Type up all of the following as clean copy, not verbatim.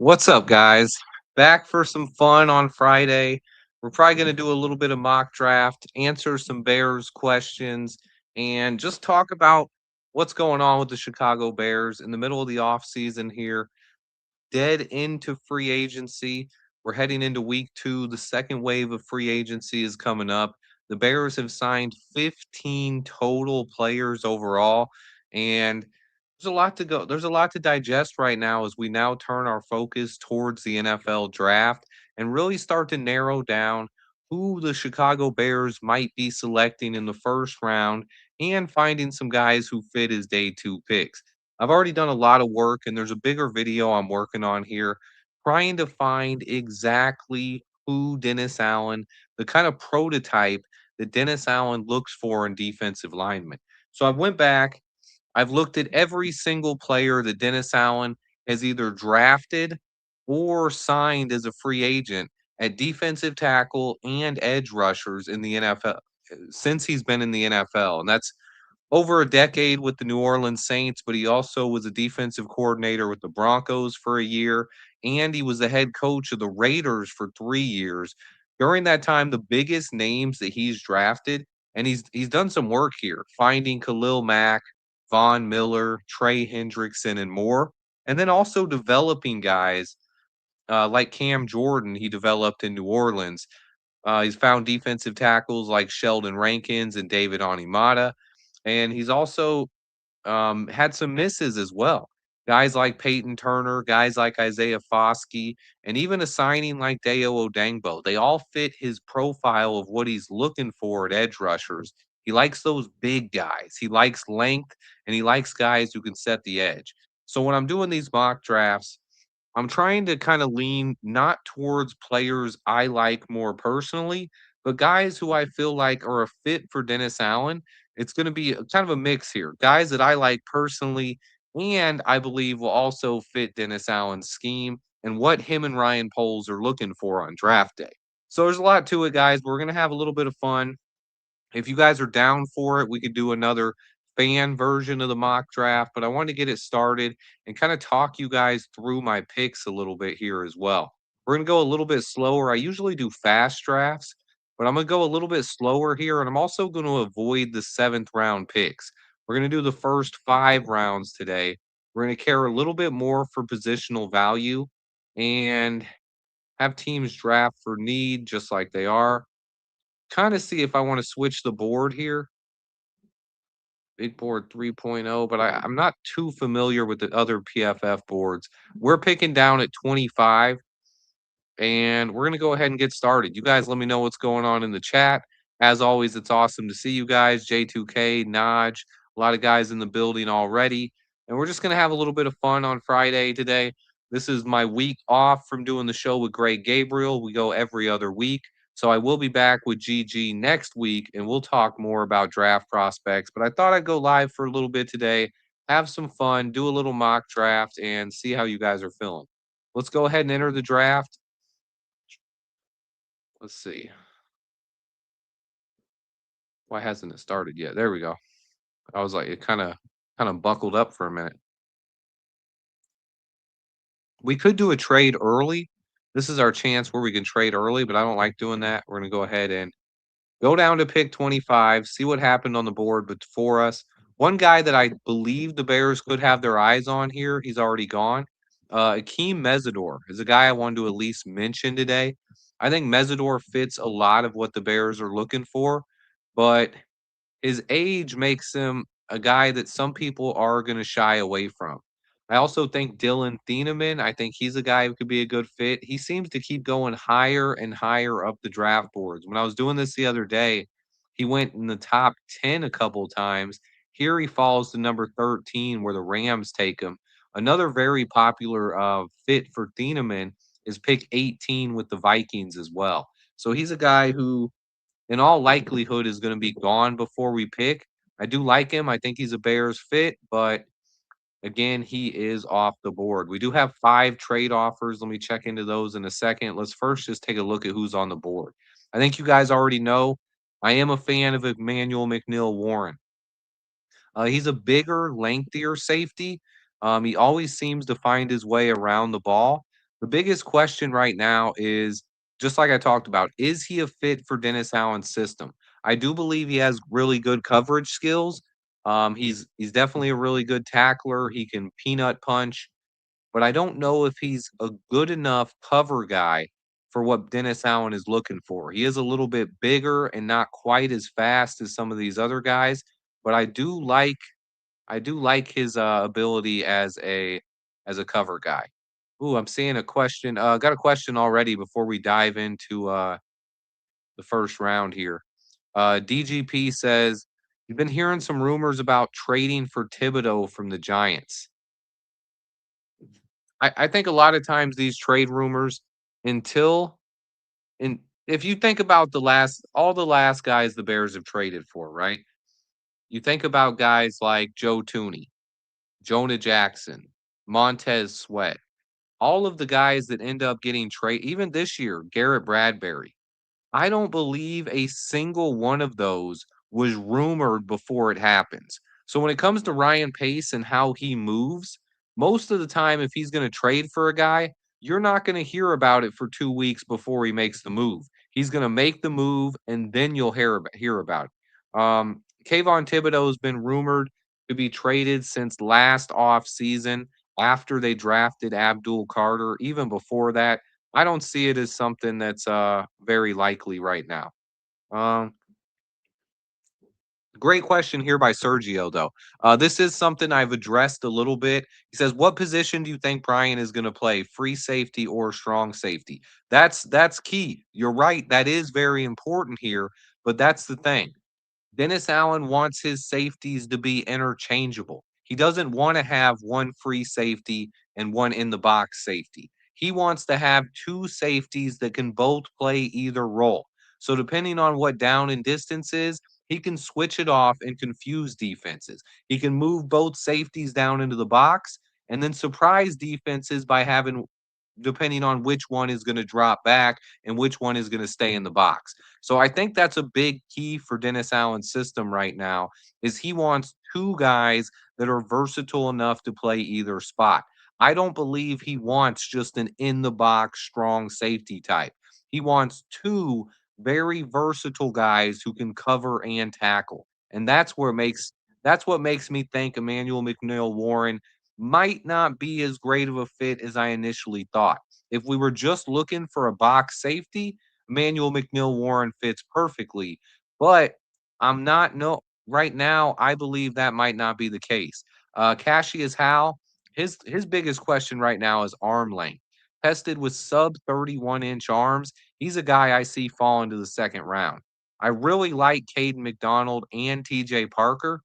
What's up, guys? Back for some fun on Friday. We're probably going to do a little bit of mock draft, answer some Bears questions, and just talk about what's going on with the Chicago Bears in the middle of the offseason here, dead into free agency. We're heading into week 2. The second wave of free agency is coming up. The Bears have signed 15 total players overall, and there's a lot to go. There's a lot to digest right now as we now turn our focus towards the NFL draft and really start to narrow down who the Chicago Bears might be selecting in the first round and finding some guys who fit as day 2 picks. I've already done a lot of work, and there's a bigger video I'm working on here trying to find exactly who Dennis Allen, the kind of prototype that Dennis Allen looks for in defensive linemen. So I went back, I've looked at every single player that Dennis Allen has either drafted or signed as a free agent at defensive tackle and edge rushers in the NFL since he's been in the NFL. And that's over a decade with the New Orleans Saints, but he also was a defensive coordinator with the Broncos for a year, and he was the head coach of the Raiders for 3 years. During that time, the biggest names that he's drafted, and he's done some work here, finding Khalil Mack, Von Miller, Trey Hendrickson, and more, and then also developing guys like Cam Jordan, he developed in New Orleans. He's found defensive tackles like Sheldon Rankins and David Onimata, and he's also had some misses as well. Guys like Peyton Turner, guys like Isaiah Foskey, and even a signing like Deo Odengbo. They all fit his profile of what he's looking for at edge rushers. He likes those big guys. He likes length, and he likes guys who can set the edge. So when I'm doing these mock drafts, I'm trying to kind of lean not towards players I like more personally, but guys who I feel like are a fit for Dennis Allen. It's going to be kind of a mix here. Guys that I like personally and I believe will also fit Dennis Allen's scheme and what him and Ryan Poles are looking for on draft day. So there's a lot to it, guys. We're going to have a little bit of fun. If you guys are down for it, we could do another fan version of the mock draft, but I wanted to get it started and kind of talk you guys through my picks a little bit here as well. We're going to go a little bit slower. I usually do fast drafts, but I'm going to go a little bit slower here. And I'm also going to avoid the 7th round picks. We're going to do the first 5 rounds today. We're going to care a little bit more for positional value and have teams draft for need just like they are. Kind of see if I want to switch the board here, big board 3.0, but I'm not too familiar with the other PFF boards. We're picking down at 25, and we're going to go ahead and get started. You guys let me know what's going on in the chat. As always, it's awesome to see you guys. J2K, Naj, a lot of guys in the building already. And we're just going to have a little bit of fun on Friday today. This is my week off from doing the show with Greg Gabriel. We go every other week. So I will be back with GG next week and we'll talk more about draft prospects. But I thought I'd go live for a little bit today, have some fun, do a little mock draft, and see how you guys are feeling. Let's go ahead and enter the draft. Let's see. Why hasn't it started yet? There we go. I was like, it kind of buckled up for a minute. We could do a trade early. This is our chance where we can trade early, but I don't like doing that. We're gonna go ahead and go down to pick 25, see what happened on the board but for us. One guy that I believe the Bears could have their eyes on here, he's already gone. Akeem Mesidor is a guy I wanted to at least mention today. I think Mesidor fits a lot of what the Bears are looking for, but his age makes him a guy that some people are going to shy away from. I also think Dylan Thieneman, I think he's a guy who could be a good fit. He seems to keep going higher and higher up the draft boards. When I was doing this the other day, he went in the top 10 a couple of times. Here he falls to number 13 where the Rams take him. Another very popular fit for Thieneman is pick 18 with the Vikings as well. So he's a guy who in all likelihood is going to be gone before we pick. I do like him. I think he's a Bears fit, but again, he is off the board. We do have 5 trade offers. Let me check into those in a second. Let's first just take a look at who's on the board. I think you guys already know I am a fan of Emmanuel McNeil Warren. He's a bigger, lengthier safety. He always seems to find his way around the ball. The biggest question right now is just like I talked about, is he a fit for Dennis Allen's system? I do believe he has really good coverage skills. He's definitely a really good tackler. He can peanut punch, but I don't know if he's a good enough cover guy for what Dennis Allen is looking for. He is a little bit bigger and not quite as fast as some of these other guys, but I do like his ability as a cover guy. Ooh, I'm seeing a question. Got a question already before we dive into the first round here. DGP says, "You've been hearing some rumors about trading for Thibodeau from the Giants." I think a lot of times these trade rumors, until and if you think about all the last guys the Bears have traded for, right? You think about guys like Joe Tooney, Jonah Jackson, Montez Sweat, all of the guys that end up getting trade, even this year, Garrett Bradbury. I don't believe a single one of those was rumored before it happens. So when it comes to Ryan Pace and how he moves, most of the time, if he's going to trade for a guy, you're not going to hear about it for 2 weeks before he makes the move. He's going to make the move, and then you'll hear about it. Kayvon Thibodeau has been rumored to be traded since last off season after they drafted Abdul Carter. Even before that, I don't see it as something that's very likely right now. Um, Great question here by Sergio, though. This is something I've addressed a little bit. He says, "What position do you think Brian is going to play? Free safety or strong safety?" That's key. You're right. That is very important here. But that's the thing. Dennis Allen wants his safeties to be interchangeable. He doesn't want to have one free safety and one in the box safety. He wants to have two safeties that can both play either role. So, depending on what down and distance is, he can switch it off and confuse defenses. He can move both safeties down into the box and then surprise defenses by having, depending on which one is going to drop back and which one is going to stay in the box. So I think that's a big key for Dennis Allen's system right now is he wants two guys that are versatile enough to play either spot. I don't believe he wants just an in the box strong safety type. He wants two very versatile guys who can cover and tackle. And that's what makes me think Emmanuel McNeil Warren might not be as great of a fit as I initially thought. If we were just looking for a box safety, Emmanuel McNeil Warren fits perfectly. But I'm not no right now. I believe that might not be the case. Cassius Hal, his biggest question right now is arm length. Tested with sub 31-inch arms, he's a guy I see fall into the second round. I really like Caden McDonald and TJ Parker.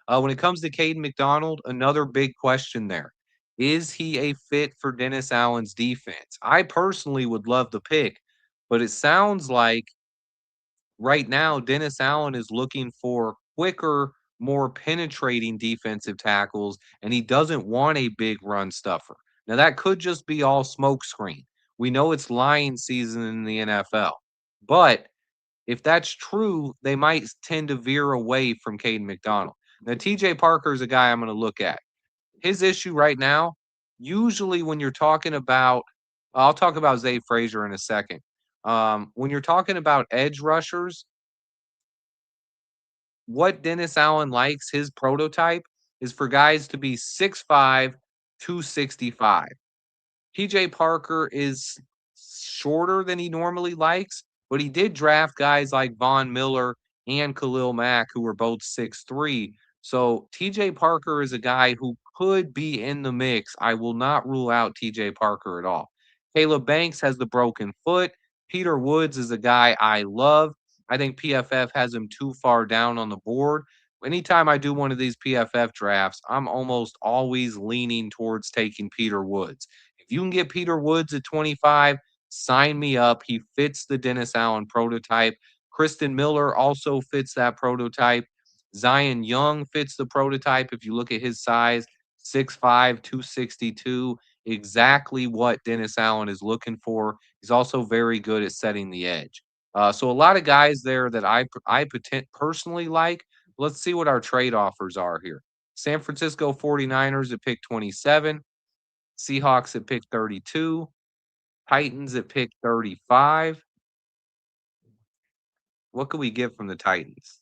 When it comes to Caden McDonald, another big question there. Is he a fit for Dennis Allen's defense? I personally would love the pick, but it sounds like right now Dennis Allen is looking for quicker, more penetrating defensive tackles, and he doesn't want a big run stuffer. Now, that could just be all smokescreen. We know it's lion season in the NFL, but if that's true, they might tend to veer away from Caden McDonald. Now, TJ Parker is a guy I'm going to look at. His issue right now, usually when you're talking about, I'll talk about Zay Frazier in a second. When you're talking about edge rushers, what Dennis Allen likes, his prototype, is for guys to be 6'5, 265. PJ Parker is shorter than he normally likes, but he did draft guys like Von Miller and Khalil Mack, who were both 6'3". So TJ Parker is a guy who could be in the mix. I will not rule out TJ Parker at all. Caleb Banks has the broken foot. Peter Woods is a guy I love. I think PFF has him too far down on the board. Anytime I do one of these PFF drafts, I'm almost always leaning towards taking Peter Woods. If you can get Peter Woods at 25, sign me up. He fits the Dennis Allen prototype. Kristen Miller also fits that prototype. Zion Young fits the prototype. If you look at his size, 6'5, 262, exactly what Dennis Allen is looking for. He's also very good at setting the edge. So a lot of guys there that personally like. Let's see what our trade offers are here. San Francisco 49ers at pick 27. Seahawks at pick 32, Titans at pick 35. What could we get from the Titans?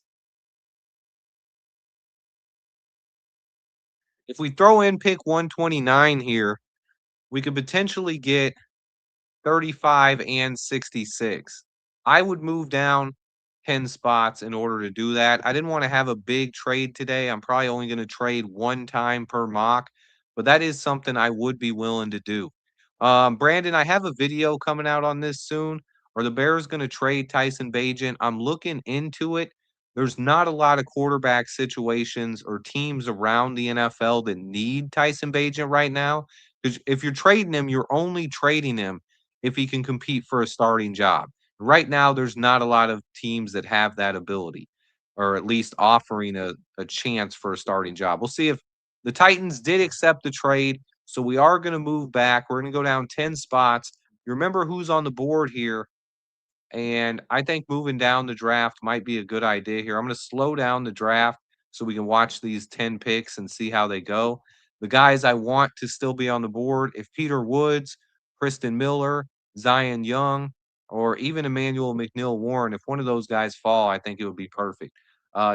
If we throw in pick 129 here, we could potentially get 35 and 66. I would move down 10 spots in order to do that. I didn't want to have a big trade today. I'm probably only going to trade one time per mock, but that is something I would be willing to do. Brandon, I have a video coming out on this soon. Are the Bears going to trade Tyson Bagent? I'm looking into it. There's not a lot of quarterback situations or teams around the NFL that need Tyson Bagent right now. Because if you're trading him, you're only trading him if he can compete for a starting job. Right now, there's not a lot of teams that have that ability, or at least offering a chance for a starting job. We'll see if the Titans did accept the trade. So we are going to move back. We're going to go down 10 spots. You remember who's on the board here. And I think moving down the draft might be a good idea here. I'm going to slow down the draft so we can watch these 10 picks and see how they go. The guys I want to still be on the board, if Peter Woods, Kristen Miller, Zion Young, or even Emmanuel McNeil Warren, if one of those guys fall, I think it would be perfect.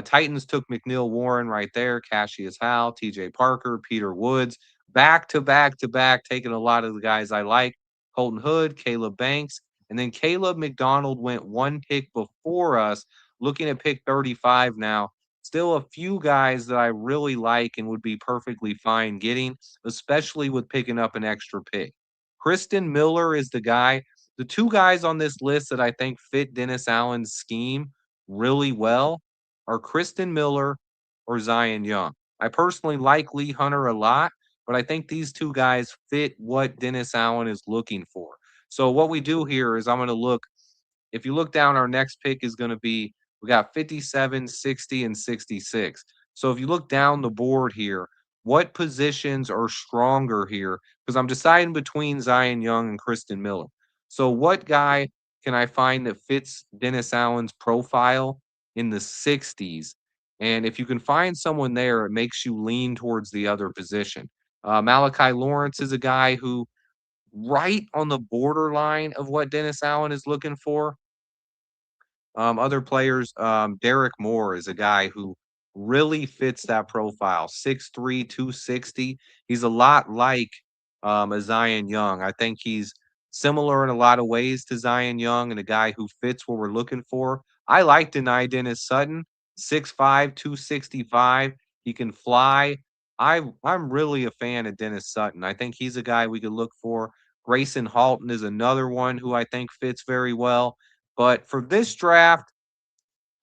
Titans took McNeil Warren right there, Cassius Howell, TJ Parker, Peter Woods, back to back to back, taking a lot of the guys I like. Colton Hood, Caleb Banks, and then Caleb McDonald went one pick before us, looking at pick 35 now. Still a few guys that I really like and would be perfectly fine getting, especially with picking up an extra pick. Kristen Miller is the guy. The two guys on this list that I think fit Dennis Allen's scheme really well are Kristen Miller or Zion Young. I personally like Lee Hunter a lot, but I think these two guys fit what Dennis Allen is looking for. So what we do here is I'm going to look. If you look down, our next pick is going to be we got 57, 60, and 66. So if you look down the board here, what positions are stronger here? Because I'm deciding between Zion Young and Kristen Miller. So what guy can I find that fits Dennis Allen's profile in the 60s? And if you can find someone there, it makes you lean towards the other position. Malachi Lawrence is a guy who right on the borderline of what Dennis Allen is looking for. Other players, Derek Moore is a guy who really fits that profile. 6'3", 260. He's a lot like a Zion Young. I think he's similar in a lot of ways to Zion Young and a guy who fits what we're looking for. I like Deni Dennis Sutton, 6'5", 265. He can fly. I'm really a fan of Dennis Sutton. I think he's a guy we could look for. Grayson Halton is another one who I think fits very well. But for this draft,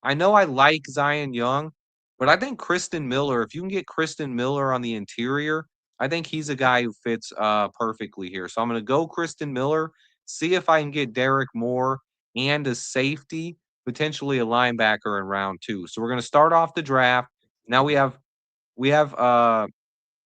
I know I like Zion Young, but I think Kristen Miller, if you can get Kristen Miller on the interior, I think he's a guy who fits perfectly here. So I'm going to go Kristen Miller, see if I can get Derek Moore and a safety, potentially a linebacker in round 2. So we're going to start off the draft. Now we have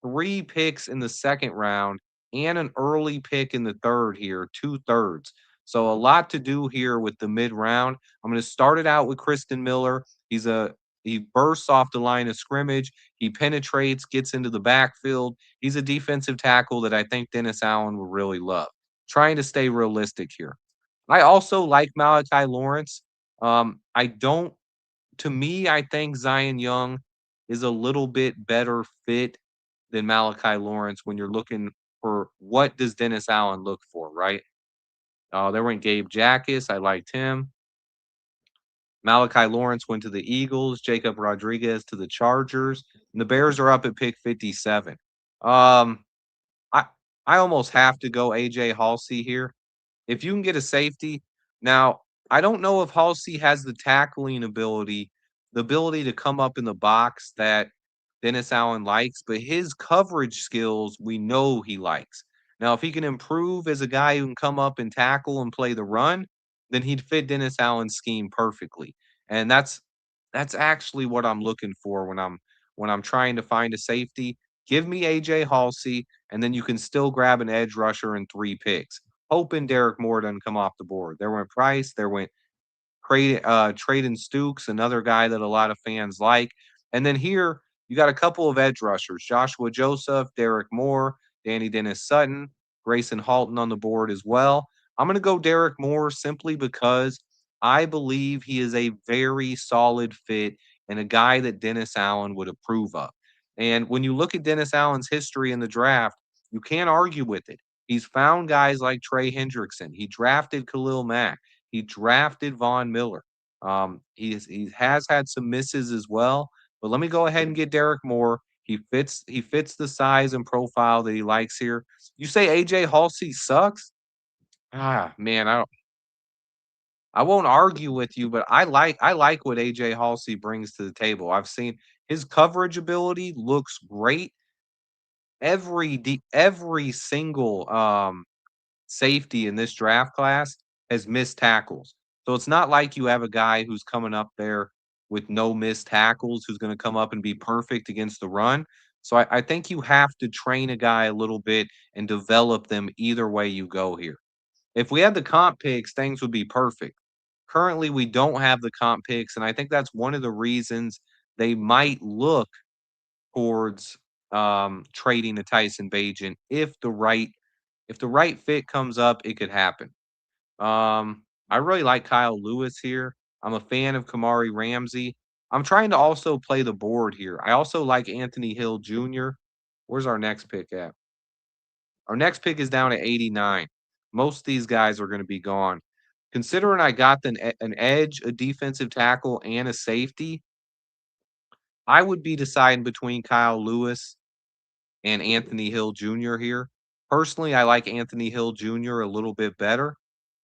3 picks in the second round and an early pick in the third here, 2/3. So a lot to do here with the mid round. I'm going to start it out with Kristen Miller. He bursts off the line of scrimmage. He penetrates, gets into the backfield. He's a defensive tackle that I think Dennis Allen will really love. Trying to stay realistic here. I also like Malachi Lawrence. I don't to me, I think Zion Young is a little bit better fit than Malachi Lawrence when you're looking for what does Dennis Allen look for, right? There went Gabe Jackus. I liked him. Malachi Lawrence went to the Eagles. Jacob Rodriguez to the Chargers. And the Bears are up at pick 57. Um, I I almost have to go AJ Halsey here. If you can get a safety, now I don't know if Halsey has the tackling ability, the ability to come up in the box that Dennis Allen likes, but his coverage skills we know he likes. Now, if he can improve as a guy who can come up and tackle and play the run, then he'd fit Dennis Allen's scheme perfectly. And that's actually what I'm looking for when I'm trying to find a safety. Give me AJ Halsey, and then you can still grab an edge rusher in 3 picks hoping Derek Moore doesn't come off the board. There went Price, there went Traden Stukes, another guy that a lot of fans like. And then here you got a couple of edge rushers, Joshua Joseph, Derek Moore. Danny Dennis Sutton, Grayson Halton on the board as well. I'm going to go Derek Moore simply because I believe he is a very solid fit and a guy that Dennis Allen would approve of. And when you look at Dennis Allen's history in the draft, you can't argue with it. He's found guys like Trey Hendrickson. He drafted Khalil Mack. He drafted Von Miller. He has had some misses as well, but let me go ahead and get Derek Moore. He fits the size and profile that he likes here. You say AJ Halsey sucks? Ah, man, I won't argue with you, but I like what AJ Halsey brings to the table. I've seen his coverage ability looks great. Every single safety in this draft class has missed tackles. So it's not like you have a guy who's coming up there with no missed tackles who's going to come up and be perfect against the run. So I think you have to train a guy a little bit and develop them either way you go here. If we had the comp picks, things would be perfect. Currently, we don't have the comp picks, and I think that's one of the reasons they might look towards trading to Tyson Bagent if the right fit comes up, it could happen. I really like Kyle Lewis here. I'm a fan of Kamari Ramsey. I'm trying to also play the board here. I also like Anthony Hill Jr. Where's our next pick at? Our next pick is down at 89. Most of these guys are going to be gone. Considering I got an edge, a defensive tackle, and a safety, I would be deciding between Kyle Lewis and Anthony Hill Jr. here. Personally, I like Anthony Hill Jr. a little bit better.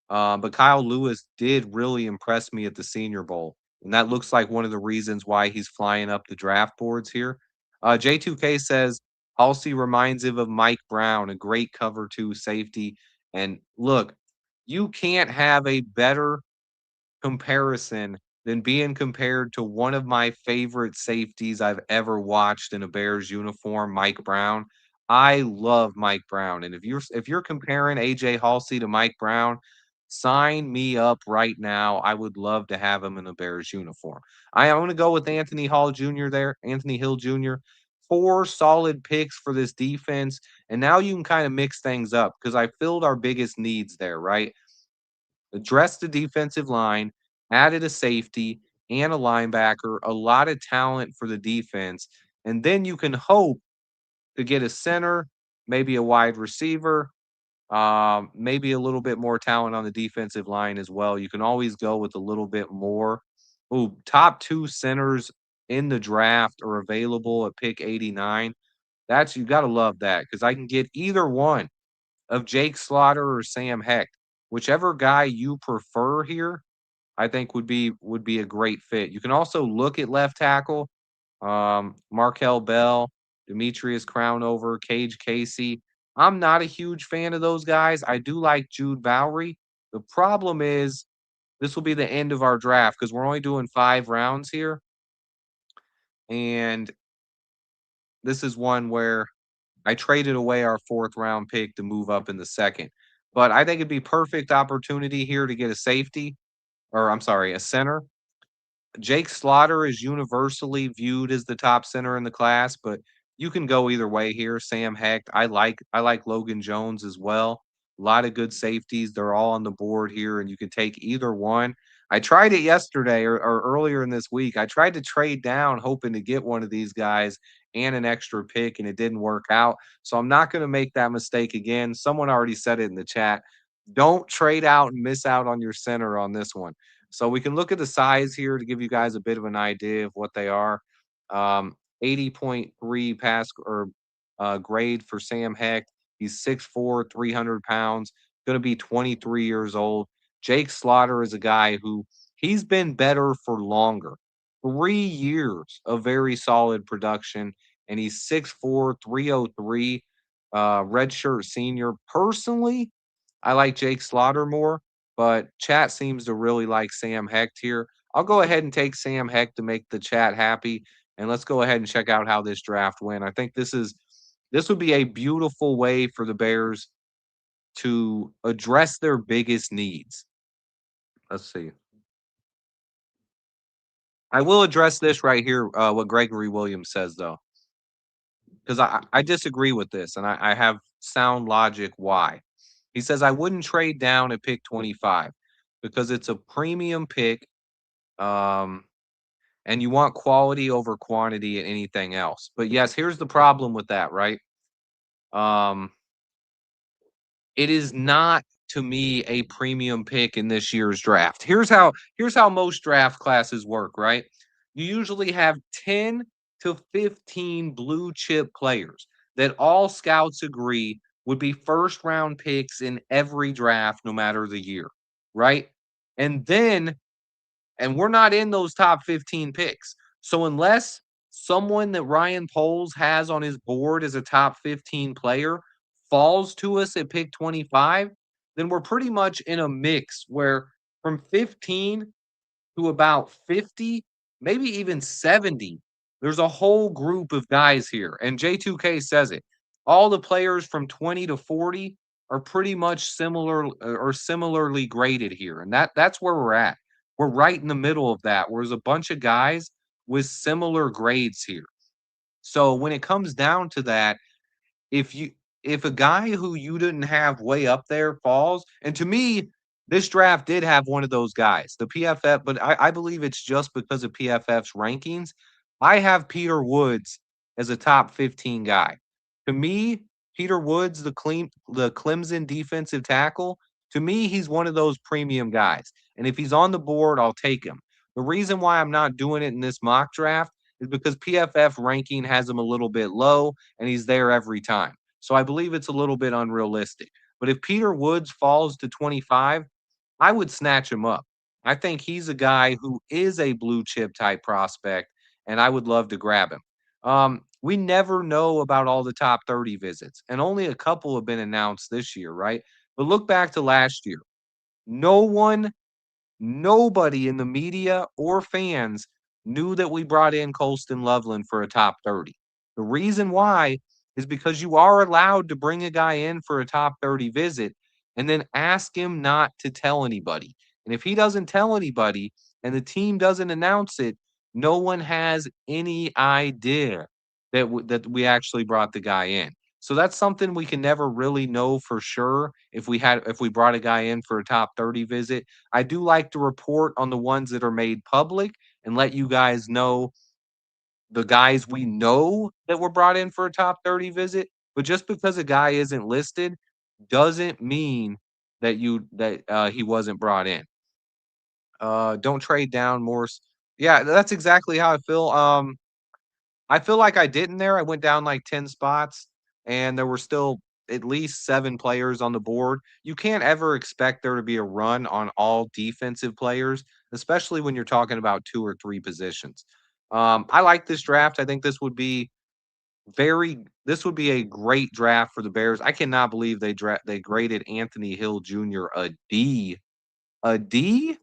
But Kyle Lewis did really impress me at the Senior Bowl, and that looks like one of the reasons why he's flying up the draft boards here. J2K says Halsey reminds him of Mike Brown, a great cover two safety. And look, you can't have a better comparison than being compared to one of my favorite safeties I've ever watched in a Bears uniform, Mike Brown. I love Mike Brown, and if you're comparing AJ Halsey to Mike Brown, sign me up right now. I would love to have him in a Bears uniform. I'm going to go with Anthony Hall Jr. there, Anthony Hill Jr. Four solid picks for this defense, and now you can kind of mix things up because I filled our biggest needs there, right? Addressed the defensive line, added a safety and a linebacker, a lot of talent for the defense. And then you can hope to get a center, maybe a wide receiver, maybe a little bit more talent on the defensive line as well. You can always go with a little bit more. Ooh, top two centers in the draft are available at pick 89. That's you got to love that because I can get either one of Jake Slaughter or Sam Hecht. Whichever guy you prefer here, I think would be a great fit. You can also look at left tackle, Markel Bell, Demetrius Crownover, Cage Casey. I'm not a huge fan of those guys. I do like Jude Bowery. The problem is this will be the end of our draft because we're only doing 5 rounds here, and this is one where I traded away our 4th round pick to move up in the second. But I think it'd be perfect opportunity here to get a safety, or I'm sorry, a center. Jake Slaughter is universally viewed as the top center in the class, but you can go either way here. Sam Hecht, I like Logan Jones as well. A lot of good safeties. They're all on the board here, and you can take either one. I tried it yesterday or earlier in this week. I tried to trade down, hoping to get one of these guys and an extra pick, and it didn't work out. So I'm not going to make that mistake again. Someone already said it in the chat. Don't trade out and miss out on your center on this one. So we can look at the size here to give you guys a bit of an idea of what they are. 80.3 pass or grade for Sam Hecht. He's 6'4", 300 pounds, going to be 23 years old. Jake Slaughter is a guy who he's been better for longer. 3 years of very solid production, and he's 6'4", 303, redshirt senior. Personally, I like Jake Slaughter more, but chat seems to really like Sam Hecht here. I'll go ahead and take Sam Hecht to make the chat happy, and let's go ahead and check out how this draft went. I think this would be a beautiful way for the Bears to address their biggest needs. Let's see. I will address this right here, what Gregory Williams says, though. because I disagree with this, and I have sound logic why. He says, "I wouldn't trade down at pick 25 because it's a premium pick, um, and you want quality over quantity and anything else." But yes, here's the problem with that, right? Um, it is not to me a premium pick in this year's draft. Here's how most draft classes work, right? You usually have 10 to 15 blue chip players that all scouts agree would be first round picks in every draft no matter the year, right? And then we're not in those top 15 picks. So unless someone that Ryan Poles has on his board as a top 15 player falls to us at pick 25, then we're pretty much in a mix where from 15 to about 50, maybe even 70, there's a whole group of guys here. And J2K says it. All the players from 20 to 40 are pretty much similar or similarly graded here. And that's where we're at. We're right in the middle of that. Where there's a bunch of guys with similar grades here. So when it comes down to that, if you if a guy who you didn't have way up there falls, and to me, this draft did have one of those guys, the PFF, but I believe it's just because of PFF's rankings. I have Peter Woods as a top 15 guy. To me, Peter Woods, the Clemson defensive tackle, to me, he's one of those premium guys. And if he's on the board, I'll take him. The reason why I'm not doing it in this mock draft is because PFF ranking has him a little bit low and he's there every time. So I believe it's a little bit unrealistic. But if Peter Woods falls to 25, I would snatch him up. I think he's a guy who is a blue chip type prospect, and I would love to grab him. We never know about all the top 30 visits, and only a couple have been announced this year, right? But look back to last year. No one Nobody in the media or fans knew that we brought in Colston Loveland for a top 30. The reason why is because you are allowed to bring a guy in for a top 30 visit and then ask him not to tell anybody. And if he doesn't tell anybody and the team doesn't announce it, no one has any idea that we actually brought the guy in. So that's something we can never really know for sure if we brought a guy in for a top 30 visit. I do like to report on the ones that are made public and let you guys know the guys we know that were brought in for a top 30 visit. But just because a guy isn't listed doesn't mean that he wasn't brought in. Don't trade down Morse. Yeah, that's exactly how I feel. I feel like I didn't there. I went down like 10 spots and there were still at least 7 players on the board. You can't ever expect there to be a run on all defensive players, especially when you're talking about 2 or 3 positions. I like this draft. I think this would be a great draft for the Bears. I cannot believe they graded Anthony Hill Jr. a D. A D?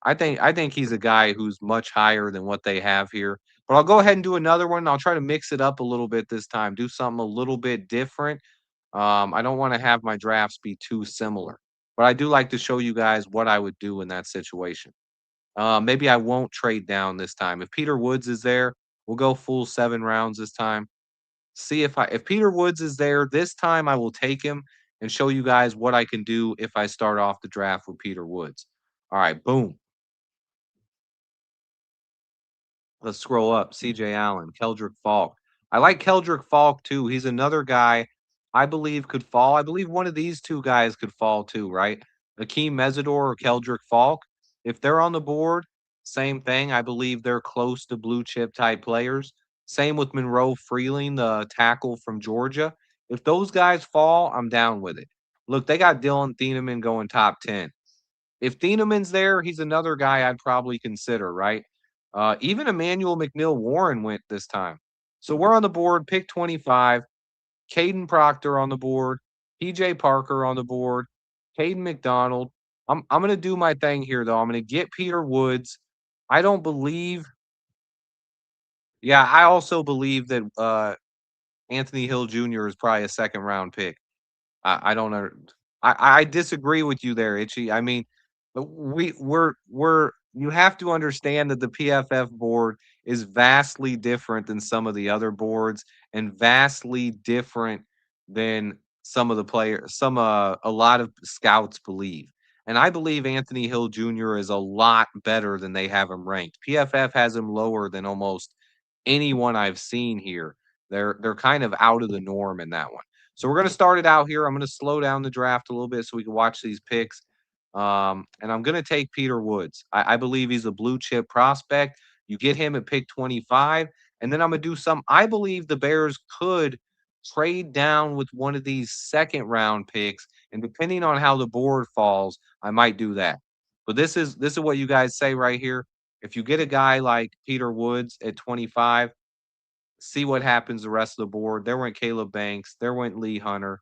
I think he's a guy who's much higher than what they have here. But I'll go ahead and do another one. I'll try to mix it up a little bit this time, do something a little bit different. I don't want to have my drafts be too similar, but I do like to show you guys what I would do in that situation. Maybe I won't trade down this time. If Peter Woods is there, we'll go full 7 rounds this time. See if Peter Woods is there this time, I will take him and show you guys what I can do if I start off the draft with Peter Woods. All right, boom. Let's scroll up. CJ Allen, Keldrick Falk. I like Keldrick Falk too. He's another guy I believe could fall. I believe one of these two guys could fall too, right? Akeem Mesidor or Keldrick Falk. If they're on the board, same thing. I believe they're close to blue chip type players. Same with Monroe Freeling, the tackle from Georgia. If those guys fall, I'm down with it. Look, they got Dylan Thieneman going top 10. If Thieneman's there, he's another guy I'd probably consider, right? Even Emmanuel McNeil Warren went this time. So we're on the board, pick 25, Caden Proctor on the board, PJ Parker on the board, Caden McDonald. I'm gonna do my thing here though. I'm gonna get Peter Woods. I don't believe, yeah, I also believe that Anthony Hill Jr. is probably a second round pick. I don't know. I disagree with you there, Itchy. I mean, we're you have to understand that the PFF board is vastly different than some of the other boards and vastly different than some of the players, a lot of scouts believe. And I believe Anthony Hill Jr. is a lot better than they have him ranked. PFF has him lower than almost anyone I've seen here. They're kind of out of the norm in that one. So we're going to start it out here. I'm going to slow down the draft a little bit so we can watch these picks. And I'm going to take Peter Woods. I believe he's a blue chip prospect. You get him at pick 25, and then I'm going to do some. I believe the Bears could trade down with one of these second round picks, and depending on how the board falls, I might do that. But this is what you guys say right here. If you get a guy like Peter Woods at 25, see what happens the rest of the board. There went Caleb Banks. There went Lee Hunter,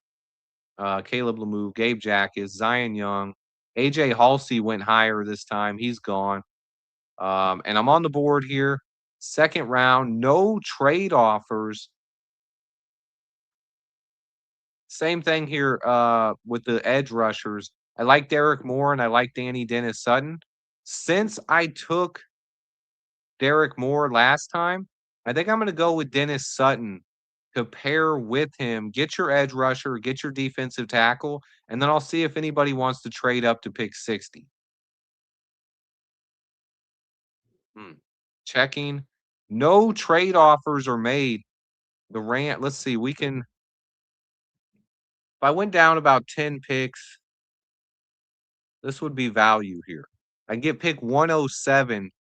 Caleb Lemieux, Gabe Jackas, Zion Young. AJ Halsey went higher this time. He's gone. And I'm on the board here. Second round, no trade offers. Same thing here with the edge rushers. I like Derek Moore and I like Danny Dennis Sutton. Since I took Derek Moore last time, I think I'm going to go with Dennis Sutton to pair with him. Get your edge rusher, get your defensive tackle, and then I'll see if anybody wants to trade up to pick 60. Hmm. Checking. No trade offers are made. The rant, let's see, we can, if I went down about 10 picks, this would be value here. I can get pick 107,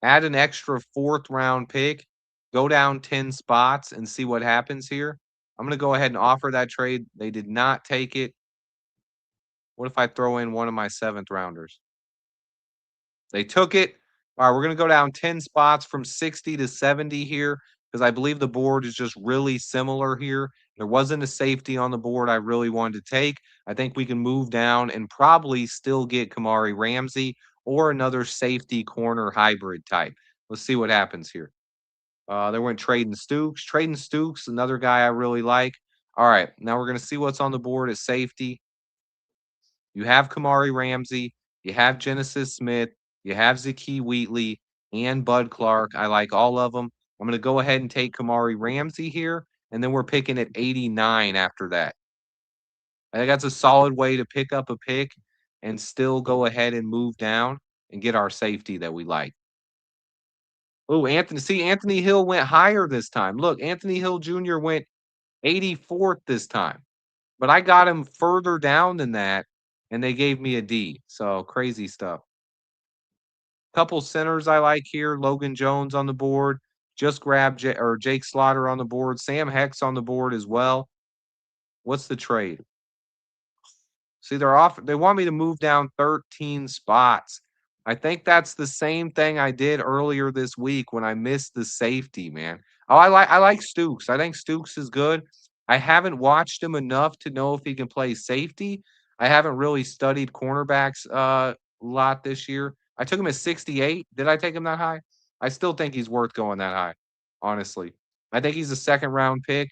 add an extra fourth round pick, go down 10 spots and see what happens here. I'm going to go ahead and offer that trade. They did not take it. What if I throw in one of my seventh rounders? They took it. All right, we're going to go down 10 spots from 60 to 70 here because I believe the board is just really similar here. There wasn't a safety on the board I really wanted to take. I think we can move down and probably still get Kamari Ramsey or another safety corner hybrid type. Let's see what happens here. There went Traden Stukes. Traden Stukes, another guy I really like. All right, now we're going to see what's on the board at safety. You have Kamari Ramsey, you have Genesis Smith, you have Zakee Wheatley, and Bud Clark. I like all of them. I'm going to go ahead and take Kamari Ramsey here, and then we're picking at 89 after that. I think that's a solid way to pick up a pick and still go ahead and move down and get our safety that we like. Oh, Anthony Hill went higher this time. Look, Anthony Hill Jr. went 84th this time. But I got him further down than that, and they gave me a D. So crazy stuff. Couple centers I like here. Logan Jones on the board. Just grab Jake Slaughter on the board. Sam Hex on the board as well. What's the trade? See, they're off. They want me to move down 13 spots. I think that's the same thing I did earlier this week when I missed the safety, man. Oh, I like Stooks. I think Stooks is good. I haven't watched him enough to know if he can play safety. I haven't really studied cornerbacks a lot this year. I took him at 68. Did I take him that high? I still think he's worth going that high, honestly. I think he's a second round pick.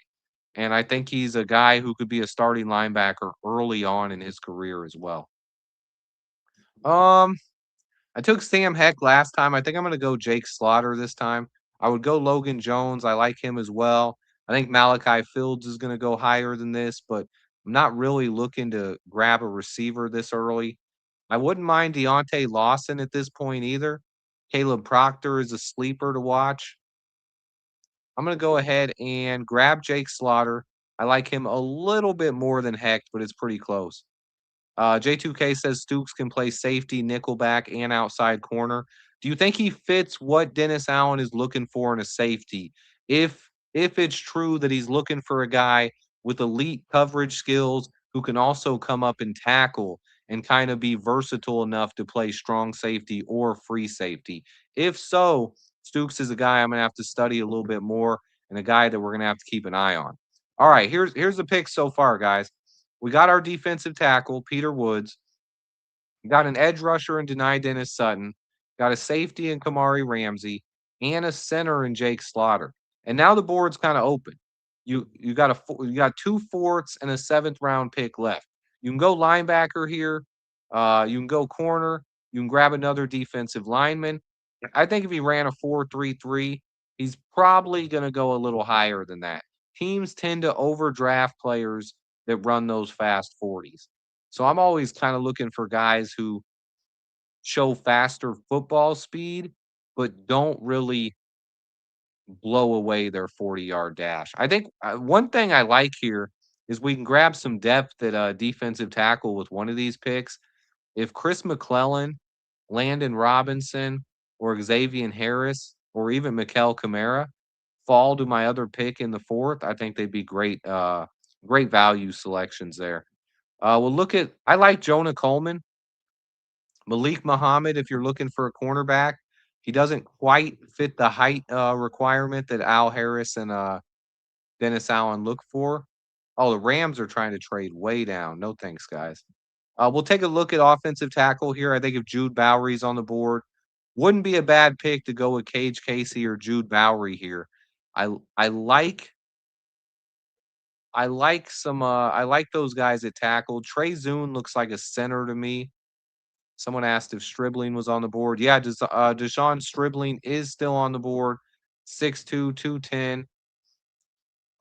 And I think he's a guy who could be a starting linebacker early on in his career as well. Um, I took Sam Heck last time. I think I'm going to go Jake Slaughter this time. I would go Logan Jones. I like him as well. I think Malachi Fields is going to go higher than this, but I'm not really looking to grab a receiver this early. I wouldn't mind Deontay Lawson at this point either. Caleb Proctor is a sleeper to watch. I'm going to go ahead and grab Jake Slaughter. I like him a little bit more than Hecht, but it's pretty close. J2K says Stooks can play safety, nickelback, and outside corner. Do you think he fits what Dennis Allen is looking for in a safety? If it's true that he's looking for a guy with elite coverage skills who can also come up and tackle and kind of be versatile enough to play strong safety or free safety. If so, Stooks is a guy I'm gonna have to study a little bit more and a guy that we're gonna have to keep an eye on. All right, here's the picks so far, guys. We got our defensive tackle, Peter Woods. We got an edge rusher in Deni Dennis Sutton. Got a safety in Kamari Ramsey and a center in Jake Slaughter. And now the board's kind of open. You got two fourths and a seventh round pick left. You can go linebacker here. You can go corner. You can grab another defensive lineman. I think if he ran a 4.33, he's probably going to go a little higher than that. Teams tend to overdraft players that run those fast 40s. So I'm always kind of looking for guys who show faster football speed, but don't really blow away their 40-yard dash. I think one thing I like here is we can grab some depth at defensive tackle with one of these picks. If Chris McClellan, Landon Robinson, or Xavier Harris, or even Mikel Kamara fall to my other pick in the fourth, I think they'd be great value selections there. We'll look at. I like Jonah Coleman. Malik Muhammad, if you're looking for a cornerback, he doesn't quite fit the height requirement that Al Harris and Dennis Allen look for. Oh, the Rams are trying to trade way down. No thanks, guys. We'll take a look at offensive tackle here. I think if Jude Bowery's on the board, wouldn't be a bad pick to go with Cage Casey or Jude Bowery here. I I like I like those guys at tackle. Trey Zune looks like a center to me. Someone asked if Stribling was on the board. Yeah, Deshaun Stribling is still on the board. 6'2", 210.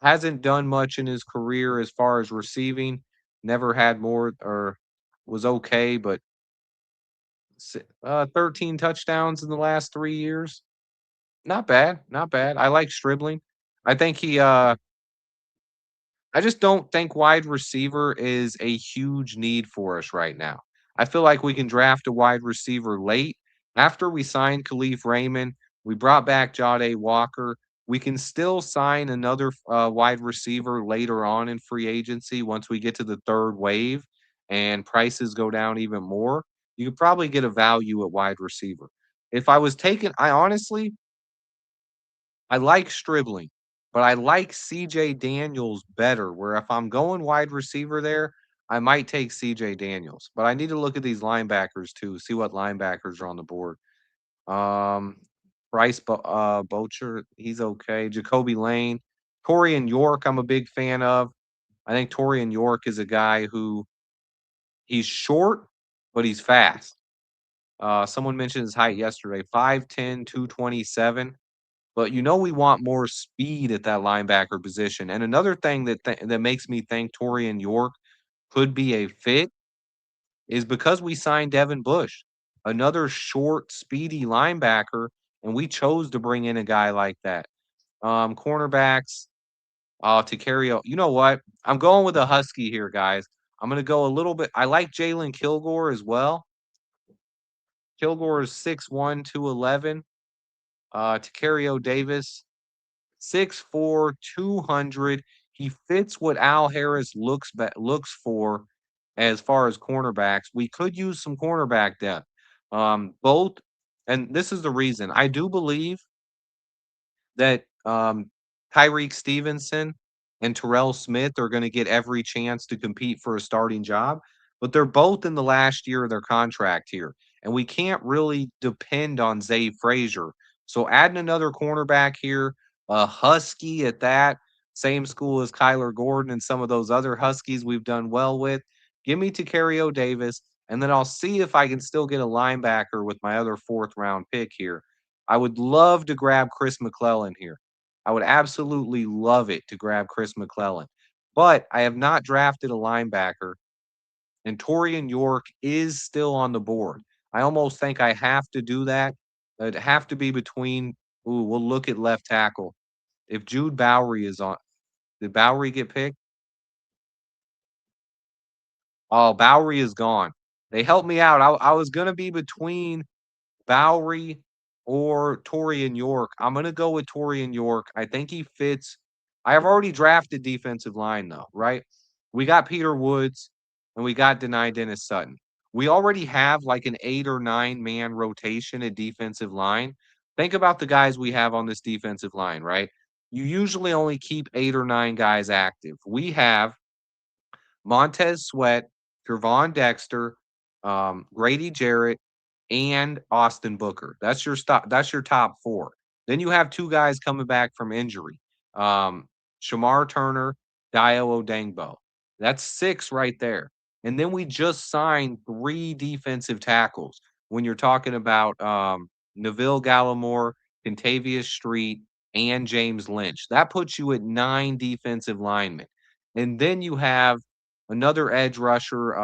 Hasn't done much in his career as far as receiving. Never had more or was okay, but 13 touchdowns in the last 3 years. Not bad, not bad. I like Stribling. I think I just don't think wide receiver is a huge need for us right now. I feel like we can draft a wide receiver late. After we signed Khalif Raymond, we brought back Jade Walker. We can still sign another wide receiver later on in free agency once we get to the third wave and prices go down even more. You could probably get a value at wide receiver. If I was taking, I honestly, I like Stribling, but I like CJ Daniels better, where if I'm going wide receiver there, I might take CJ Daniels. But I need to look at these linebackers too, see what linebackers are on the board. Um, Bocher, he's okay. Jacoby Lane. Torian York, I'm a big fan of. I think Torian York is a guy who he's short, but he's fast. Someone mentioned his height yesterday, 5'10", 227. But you know we want more speed at that linebacker position. And another thing that makes me think Torian York could be a fit is because we signed Devin Bush, another short, speedy linebacker, and we chose to bring in a guy like that. Cornerbacks, to carry out. You know what? I'm going with a Husky here, guys. I'm gonna go a little bit. I like Jalen Kilgore as well. Kilgore is 6'1", 211. Tacario Davis, 6'4", 200. He fits what Al Harris looks for as far as cornerbacks. We could use some cornerback depth. Both, and this is the reason. I do believe that Tyreek Stevenson and Terrell Smith are going to get every chance to compete for a starting job, but they're both in the last year of their contract here, and we can't really depend on Zay Frazier. So adding another cornerback here, a Husky at that, same school as Kyler Gordon and some of those other Huskies we've done well with. Give me Tacario Davis, and then I'll see if I can still get a linebacker with my other fourth round pick here. I would love to grab Chris McClellan here. I would absolutely love it to grab Chris McClellan. But I have not drafted a linebacker, and Torian York is still on the board. I almost think I have to do that. It'd have to be between. Ooh, we'll look at left tackle. If Jude Bowery is on, did Bowery get picked? Oh, Bowery is gone. They helped me out. I was gonna be between Bowery or Torian York. I'm gonna go with Torian York. I think he fits. I have already drafted defensive line though, right? We got Peter Woods and we got Denai Dennis Sutton. We already have like an 8 or 9 man rotation at defensive line. Think about the guys we have on this defensive line, right? You usually only keep 8 or 9 guys active. We have Montez Sweat, Trevon Dexter, Grady Jarrett, and Austin Booker. That's your stop. That's your top four. Then you have two guys coming back from injury. Shamar Turner, Dio Odengbo. That's six right there. And then we just signed 3 defensive tackles. when you're talking about Neville Gallimore, Contavious Street, and James Lynch. That puts you at 9 defensive linemen. And then you have another edge rusher,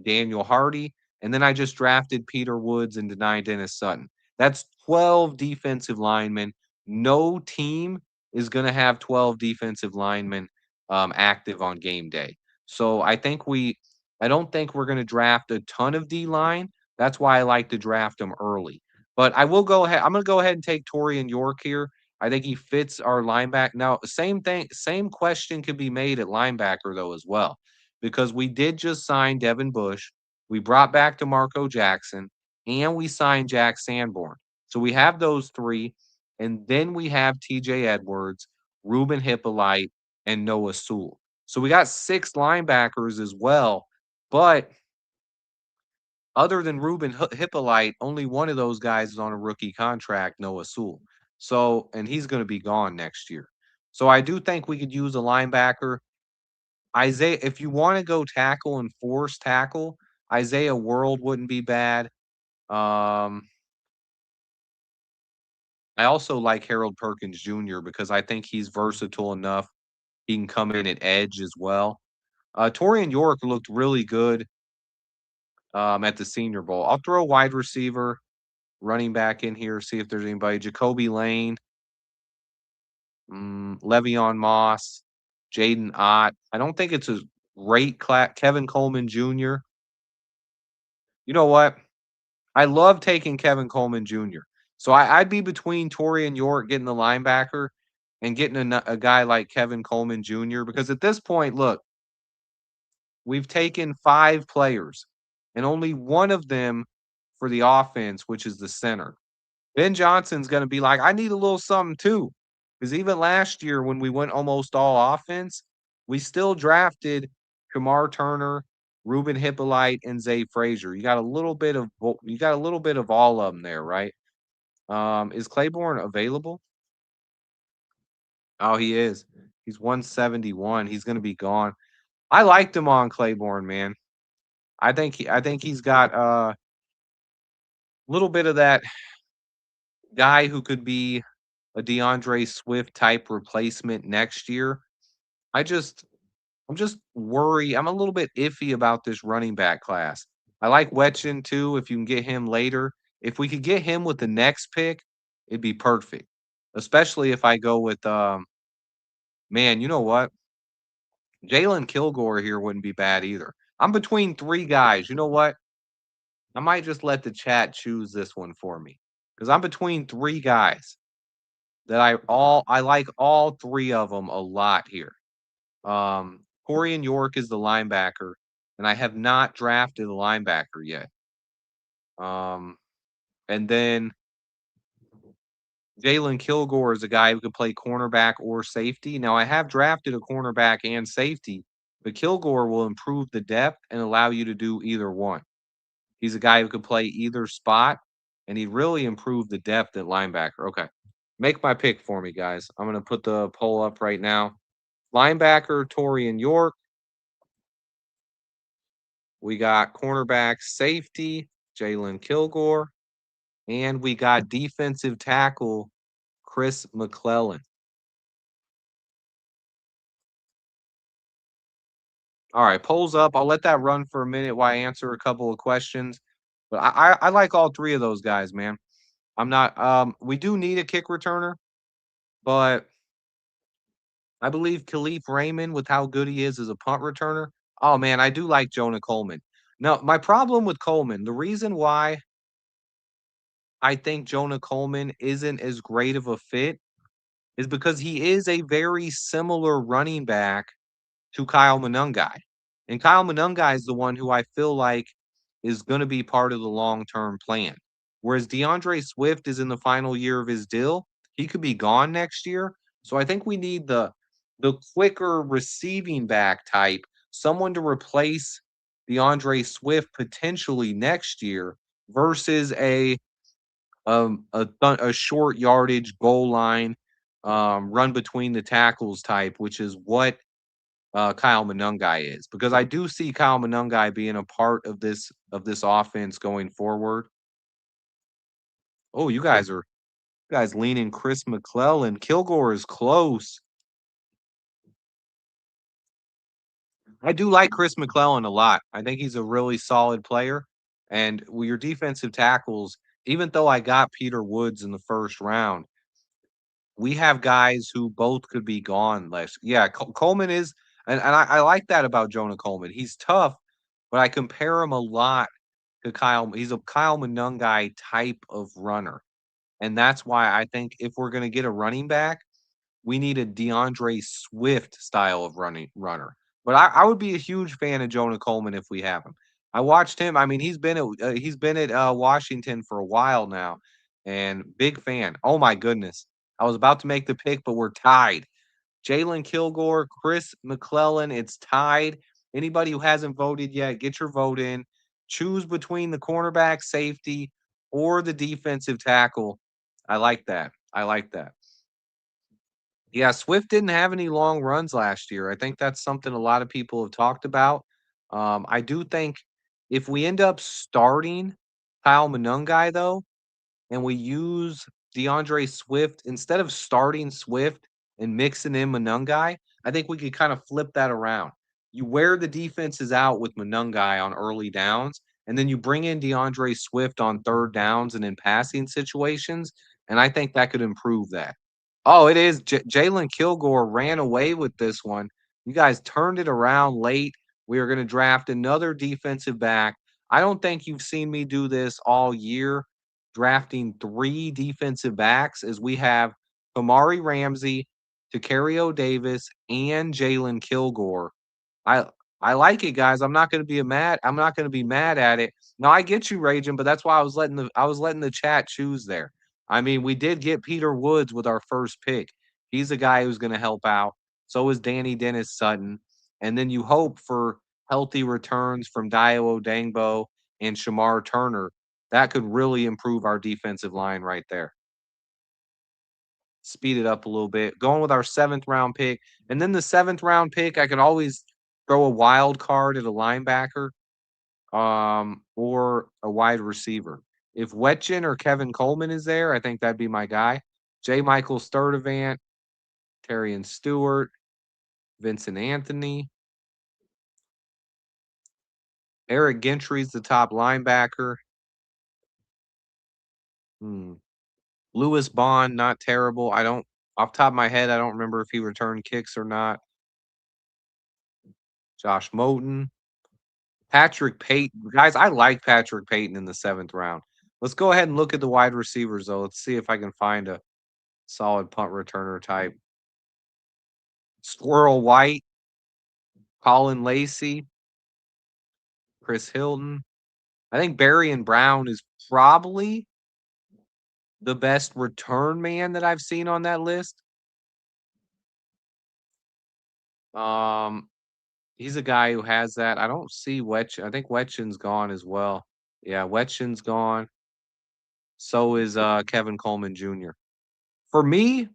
Daniel Hardy, and then I just drafted Peter Woods and denied Dennis Sutton. That's 12 defensive linemen. No team is going to have 12 defensive linemen active on game day. So I don't think we're going to draft a ton of D line. That's why I like to draft them early. But I will go ahead. I'm going to go ahead and take Torian York here. I think he fits our linebacker. Now, same thing, same question could be made at linebacker though as well, because we did just sign Devin Bush. We brought back DeMarco Jackson, and we signed Jack Sanborn. So we have those three, and then we have T.J. Edwards, Ruben Hippolyte, and Noah Sewell. So we got 6 linebackers as well, but other than Ruben Hippolyte, only one of those guys is on a rookie contract, Noah Sewell. So, and he's going to be gone next year. So I do think we could use a linebacker. Isaiah, if you want to go tackle and force tackle, Isaiah World wouldn't be bad. Um, I also like Harold Perkins Jr. because I think he's versatile enough. He can come in at edge as well. Torian York looked really good at the Senior Bowl. I'll throw wide receiver, running back in here, see if there's anybody. Jacoby Lane, Le'Veon Moss, Jaden Ott. I don't think it's a great class. Kevin Coleman Jr. You know what? I love taking Kevin Coleman Jr. So I'd be between Torian York getting the linebacker and getting a guy like Kevin Coleman Jr. Because at this point, look, we've taken 5 players and only one of them for the offense, which is the center. Ben Johnson's gonna be like, "I need a little something too," because even last year when we went almost all offense, we still drafted Kamar Turner, Ruben Hippolyte, and Zay Frazier. You got a little bit of all of them there, right? Is Claiborne available? Oh, he is. He's 171. He's gonna be gone. I liked him on Claiborne, man. I think he's got a little bit of that guy who could be a DeAndre Swift type replacement next year. I just I'm just worried. I'm a little bit iffy about this running back class. I like Wetchin too if you can get him later. If we could get him with the next pick, it'd be perfect. Especially if I go with man, you know what? Jalen Kilgore here wouldn't be bad either. I'm between 3 guys. You know what? I might just let the chat choose this one for me. Because I'm between 3 guys that I like all 3 of them a lot here. Corian York is the linebacker, and I have not drafted a linebacker yet. Um, and then Jalen Kilgore is a guy who could play cornerback or safety. Now, I have drafted a cornerback and safety, but Kilgore will improve the depth and allow you to do either one. He's a guy who could play either spot, and he really improved the depth at linebacker. Okay. Make my pick for me, guys. I'm going to put the poll up right now. Linebacker, Torian York. We got cornerback safety, Jalen Kilgore, and we got defensive tackle, Chris McClellan. All right, polls up. I'll let that run for a minute while I answer a couple of questions. But I like all 3 of those guys, man. I'm not we do need a kick returner, but I believe Khalif Raymond, with how good he is as a punt returner. Oh man, I do like Jonah Coleman. No, my problem with Coleman, the reason why I think Jonah Coleman isn't as great of a fit is because he is a very similar running back to Kyle Monangai. And Kyle Monangai is the one who I feel like is going to be part of the long-term plan. Whereas DeAndre Swift is in the final year of his deal, he could be gone next year. So I think we need the quicker receiving back type, someone to replace DeAndre Swift potentially next year versus a short yardage goal line run between the tackles type, which is what Kyle Monangai is. Because I do see Kyle Monangai being a part of this offense going forward. Oh, you guys leaning Chris McClellan. Kilgore is close. I do like Chris McClellan a lot. I think he's a really solid player. And with your defensive tackles, even though I got Peter Woods in the first round, we have guys who both could be gone less. Yeah, Coleman is, and I like that about Jonah Coleman. He's tough, but I compare him a lot to Kyle. He's a Kyle Monangai type of runner. And that's why I think if we're going to get a running back, we need a DeAndre Swift style of runner. But I would be a huge fan of Jonah Coleman if we have him. I watched him. I mean, he's been at Washington for a while now, and big fan. Oh my goodness, I was about to make the pick, but we're tied. Jalen Kilgore, Chris McClellan. It's tied. Anybody who hasn't voted yet, get your vote in. Choose between the cornerback, safety, or the defensive tackle. I like that. I like that. Yeah, Swift didn't have any long runs last year. I think that's something a lot of people have talked about. I do think if we end up starting Kyle Monangai though, and we use DeAndre Swift instead of starting Swift and mixing in Monangai, I think we could kind of flip that around. You wear the defenses out with Monangai on early downs, and then you bring in DeAndre Swift on third downs and in passing situations, and I think that could improve that. Oh, it is. Jalen Kilgore ran away with this one. You guys turned it around late. We are going to draft another defensive back. I don't think you've seen me do this all year, drafting three defensive backs, as we have Kamari Ramsey, Tacario Davis, and Jalen Kilgore. I I like it, guys. I'm not gonna be mad at it. No, I get you, Raging, but that's why I was letting the chat choose there. I mean, we did get Peter Woods with our first pick. He's a guy who's gonna help out. So is Danny Dennis Sutton. And then you hope for healthy returns from Dio Dangbo and Shamar Turner. That could really improve our defensive line right there. Speed it up a little bit. Going with our seventh round pick. And then the seventh round pick, I can always throw a wild card at a linebacker or a wide receiver. If Wetchin or Kevin Coleman is there, I think that'd be my guy. J. Michael Sturdivant, Terrian Stewart, Vincent Anthony, Eric Gentry's the top linebacker. Hmm. Lewis Bond, not terrible. I don't off the top of my head, I don't remember if he returned kicks or not. Josh Moten. Patrick Payton. Guys, I like Patrick Payton in the seventh round. Let's go ahead and look at the wide receivers, though. Let's see if I can find a solid punt returner type. Squirrel White, Colin Lacey, Chris Hilton. I think Barry and Brown is probably the best return man that I've seen on that list. Um, he's a guy who has that. I don't see Wetch. I think Wetchin's gone as well. Yeah, Wetchin's gone. So is Kevin Coleman Jr. For me,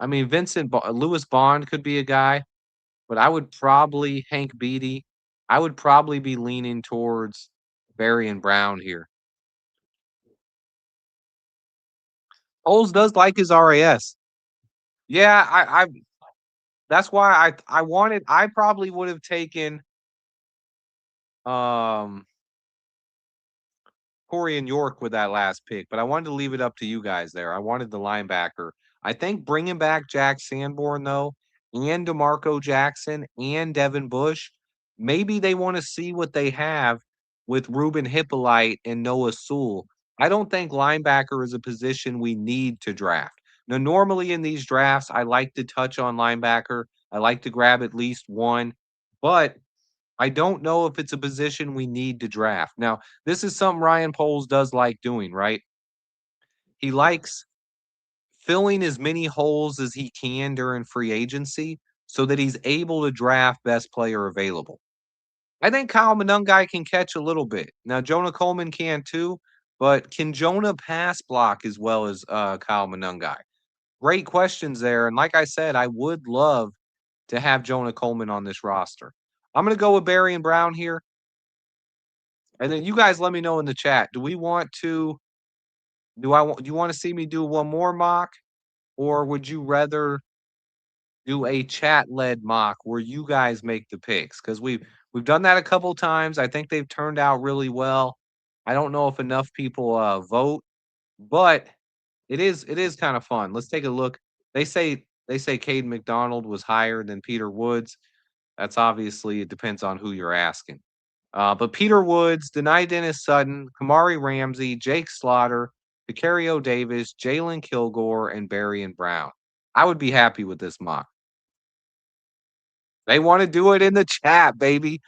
I mean, Lewis Bond could be a guy, but I would probably Hank Beatty. I would probably be leaning towards Barry and Brown here. Oles does like his RAS. Yeah, I that's why I probably would have taken um Corey and York with that last pick, but I wanted to leave it up to you guys there. I wanted the linebacker. I think bringing back Jack Sanborn though, and DeMarco Jackson and Devin Bush, maybe they want to see what they have with Ruben Hippolyte and Noah Sewell. I don't think linebacker is a position we need to draft. Now, normally in these drafts, I like to touch on linebacker. I like to grab at least one, but I don't know if it's a position we need to draft. Now, this is something Ryan Poles does like doing, right? He likes filling as many holes as he can during free agency so that he's able to draft best player available. I think Kyle Monangai can catch a little bit. Now, Jonah Coleman can too, but can Jonah pass block as well as Kyle Monangai? Great questions there. And like I said, I would love to have Jonah Coleman on this roster. I'm going to go with Barry and Brown here. And then you guys let me know in the chat. Do we want to Do you wanna see me do one more mock, or would you rather do a chat-led mock where you guys make the picks? Because we've done that a couple times. I think they've turned out really well. I don't know if enough people, vote, but it is kinda fun. Let's take a look. They say Caden McDonald was higher than Peter Woods. That's obviously it depends on who you're asking. But Peter Woods, Denai Dennis Sutton, Kamari Ramsey, Jake Slaughter, Vicario Davis, Jalen Kilgore, and Barry and Brown. I would be happy with this mock. They want to do it in the chat, baby.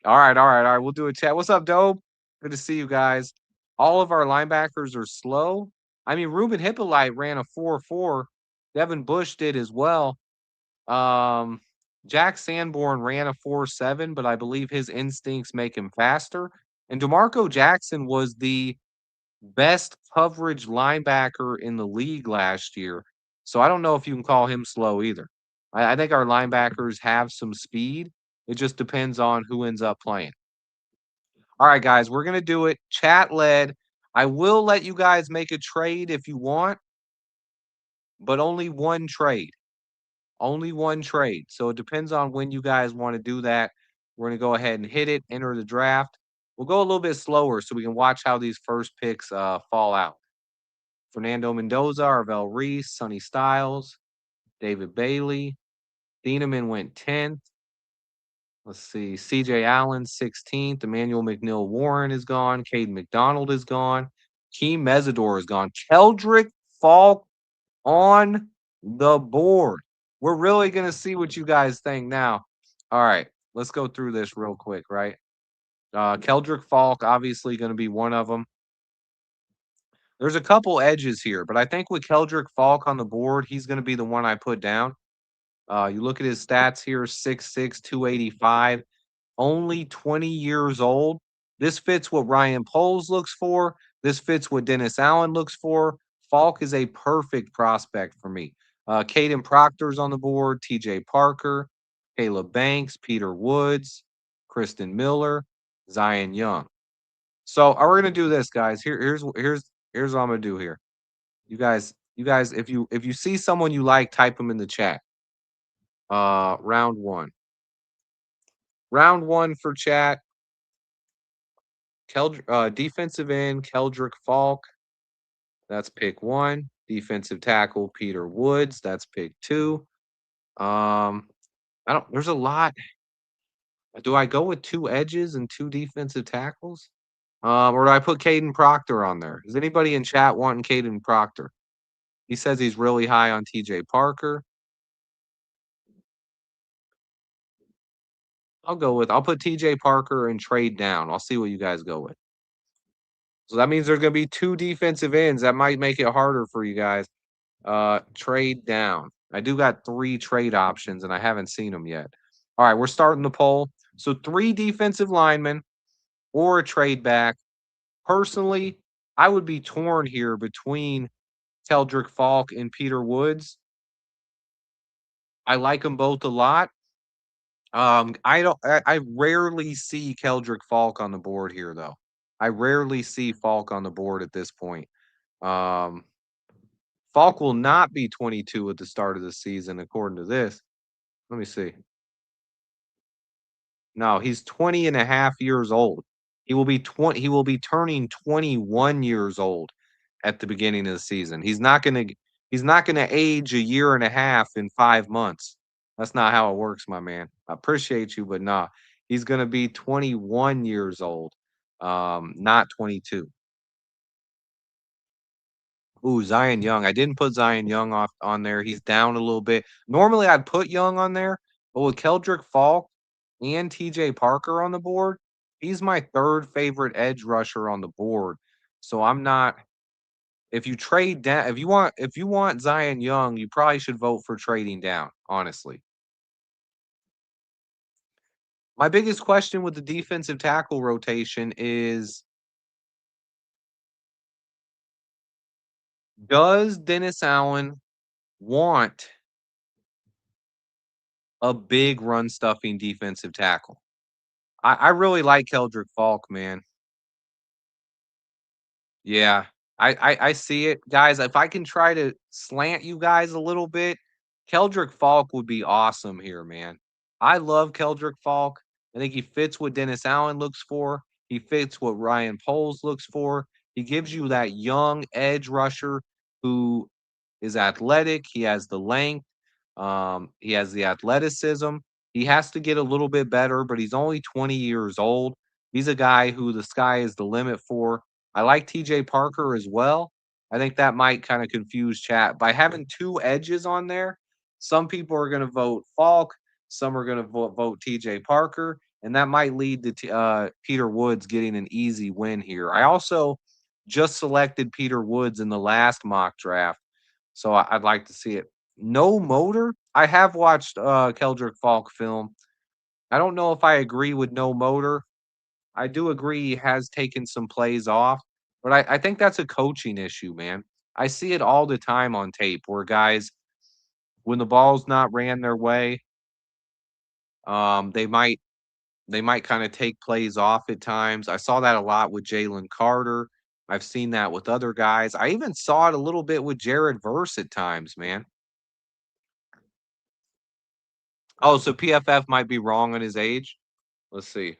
All right. We'll do a chat. What's up, Dope? Good to see you guys. All of our linebackers are slow. I mean, Ruben Hippolyte ran a 4.4. Devin Bush did as well. Um, Jack Sanborn ran a 4.7, but I believe his instincts make him faster. And DeMarco Jackson was the best coverage linebacker in the league last year. So I don't know if you can call him slow either. I think our linebackers have some speed. It just depends on who ends up playing. All right, guys, we're gonna do it chat led. I will let you guys make a trade if you want, but only one trade. Only one trade. So it depends on when you guys want to do that. We're gonna go ahead and hit it, enter the draft. We'll go a little bit slower so we can watch how these first picks fall out. Fernando Mendoza, Arvell Reese, Sonny Styles, David Bailey. Thieneman went 10th. Let's see. CJ Allen, 16th. Emmanuel McNeil Warren is gone. Caden McDonald is gone. Keem Mesidor is gone. Keldrick Falk on the board. We're really going to see what you guys think now. All right. Let's go through this real quick, right? Keldrick Falk, obviously going to be one of them. There's a couple edges here, but I think with Keldrick Falk on the board, he's going to be the one I put down. You look at his stats here 6'6, 285, only 20 years old. This fits what Ryan Poles looks for. This fits what Dennis Allen looks for. Falk is a perfect prospect for me. Caden Proctor's on the board, TJ Parker, Caleb Banks, Peter Woods, Kristen Miller, Zion Young. So we're gonna do this, guys. Here's what I'm gonna do here. You guys, if you see someone you like, type them in the chat. Round one. Round one for chat. Defensive end, Keldrick Falk. That's pick one. Defensive tackle, Peter Woods. That's pick two. I don't there's a lot. Do I go with two edges and two defensive tackles? Or do I put Caden Proctor on there? Is anybody in chat wanting Caden Proctor? He says he's really high on TJ Parker. I'll put TJ Parker and trade down. I'll see what you guys go with. So that means there's gonna be two defensive ends. That might make it harder for you guys. Trade down. I do got three trade options and I haven't seen them yet. All right, we're starting the poll. So three defensive linemen or a trade back. Personally, I would be torn here between Keldrick Falk and Peter Woods. I like them both a lot. I rarely see Keldrick Falk on the board here though. I rarely see Falk on the board at this point. Um, Falk will not be 22 at the start of the season, according to this. Let me see. No, he's 20 and a half years old. He will be turning 21 years old at the beginning of the season. He's not gonna age a year and a half in 5 months. That's not how it works, my man. I appreciate you, but nah. He's gonna be 21 years old, not 22. Ooh, Zion Young. I didn't put Zion Young off on there. He's down a little bit. Normally, I'd put Young on there, but with Keldrick Falk and TJ Parker on the board, he's my third favorite edge rusher on the board. So I'm not. If you trade down, if you want Zion Young, you probably should vote for trading down. Honestly, my biggest question with the defensive tackle rotation is: does Dennis Allen want a big run stuffing defensive tackle? I really like Keldrick Falk, man. Yeah. I see it, guys. If I can try to slant you guys a little bit, Keldrick Falk would be awesome here, man. I love Keldrick Falk. I think he fits what Dennis Allen looks for. He fits what Ryan Poles looks for. He gives you that young edge rusher who is athletic. He has the length. He has the athleticism. He has to get a little bit better, but he's only 20 years old. He's a guy who the sky is the limit for. I like TJ Parker as well. I think that might kind of confuse chat. By having two edges on there, some people are going to vote Falk, some are going to vote TJ Parker, and that might lead to Peter Woods getting an easy win here. I also just selected Peter Woods in the last mock draft, so I'd like to see it. No motor. I have watched Keldrick Falk film. I don't know if I agree with no motor. I do agree he has taken some plays off, but I think that's a coaching issue, man. I see it all the time on tape where guys, when the ball's not ran their way, um, they might they might kind of take plays off at times. I saw that a lot with Jalen Carter. I've seen that with other guys. I even saw it a little bit with Jared Verse at times, man. Oh, so PFF might be wrong on his age. Let's see.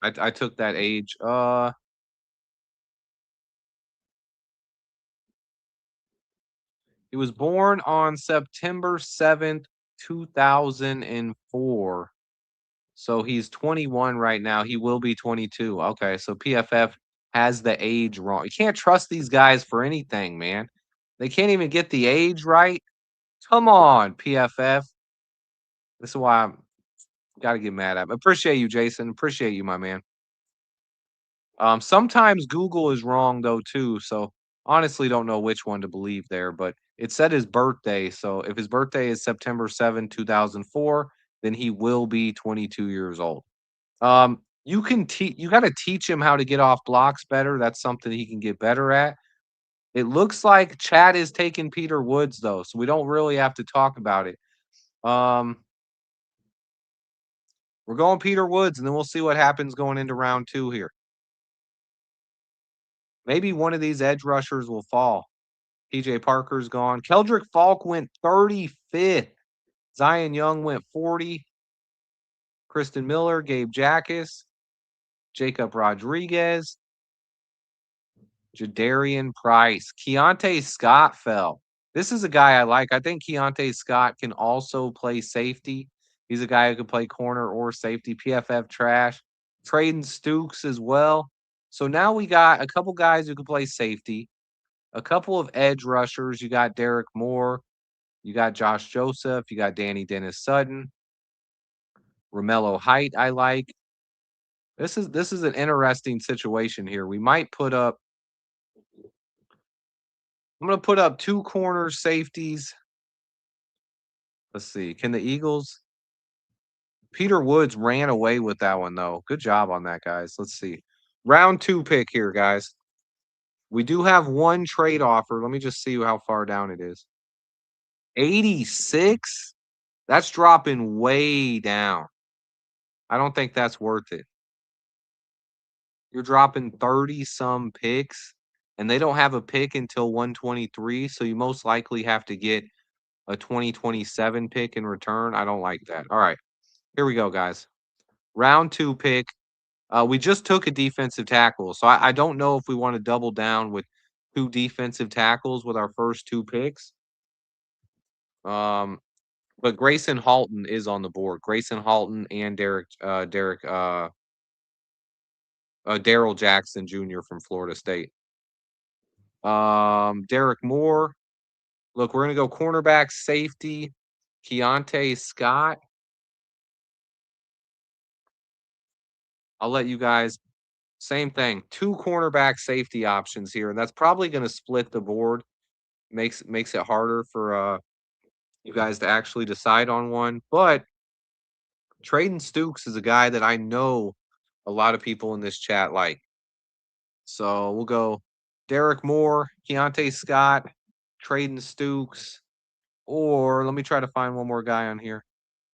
I took that age. He was born on September 7th, 2004. So he's 21 right now. He will be 22. Okay, so PFF has the age wrong. You can't trust these guys for anything, man. They can't even get the age right. Come on, PFF. This is why I'm gotta get mad at him. Appreciate you, Jason. Appreciate you, my man. Sometimes Google is wrong though too, so honestly don't know which one to believe there, but it said his birthday. So if his birthday is September 7th, 2004, then he will be 22 years old. You can teach you got to teach him how to get off blocks better. That's something he can get better at. It looks like Chad is taking Peter Woods though, so we don't really have to talk about it. Um, we're going Peter Woods, and then we'll see what happens going into round two here. Maybe one of these edge rushers will fall. PJ Parker's gone. Keldrick Falk went 35th. Zion Young went 40. Kristen Miller, Gabe Jackas, Jacob Rodriguez, Jadarian Price. Keontae Scott fell. This is a guy I like. I think Keontae Scott can also play safety. He's a guy who can play corner or safety. PFF trash. Traden Stukes as well. So now we got a couple guys who can play safety, a couple of edge rushers. You got Derek Moore, you got Josh Joseph, you got Danny Dennis Sutton, Romello Height. I like. This is an interesting situation here. We might put up. I'm gonna put up two corner safeties. Let's see. Can the Eagles? Peter Woods ran away with that one though. Good job on that, guys. Let's see. Round two pick here, guys. We do have one trade offer. Let me just see how far down it is. 86? That's dropping way down. I don't think that's worth it. You're dropping 30 some picks, and they don't have a pick until 123. So you most likely have to get a 2027 pick in return. I don't like that. All right, here we go, guys. Round two pick. We just took a defensive tackle. So I don't know if we want to double down with two defensive tackles with our first two picks. Um, but Grayson Halton is on the board. Grayson Halton and Daryl Jackson Jr. from Florida State. Derek Moore. Look, we're gonna go cornerback, safety, Keontae Scott. I'll let you guys. Same thing. Two cornerback safety options here, and that's probably gonna split the board. Makes it harder for you guys to actually decide on one. But Traden Stukes is a guy that I know a lot of people in this chat like. So we'll go Derek Moore, Keontae Scott, Traden Stukes, or let me try to find one more guy on here.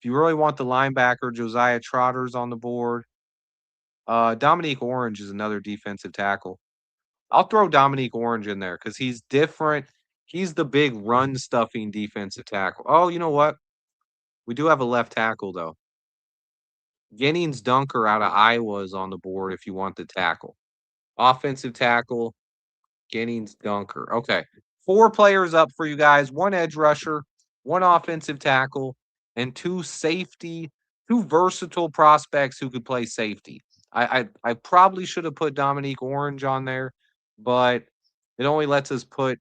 If you really want the linebacker, Josiah Trotter's on the board. Dominique Orange is another defensive tackle. I'll throw Dominique Orange in there because he's different. He's the big run stuffing defensive tackle. Oh, you know what? We do have a left tackle though. Gennings Dunker out of Iowa is on the board if you want the tackle. Offensive tackle, Gennings Dunker. Okay. 4 players up for you guys, 1 edge rusher, 1 offensive tackle, and 2 safety, 2 versatile prospects who could play safety. I probably should have put Dominique Orange on there, but it only lets us put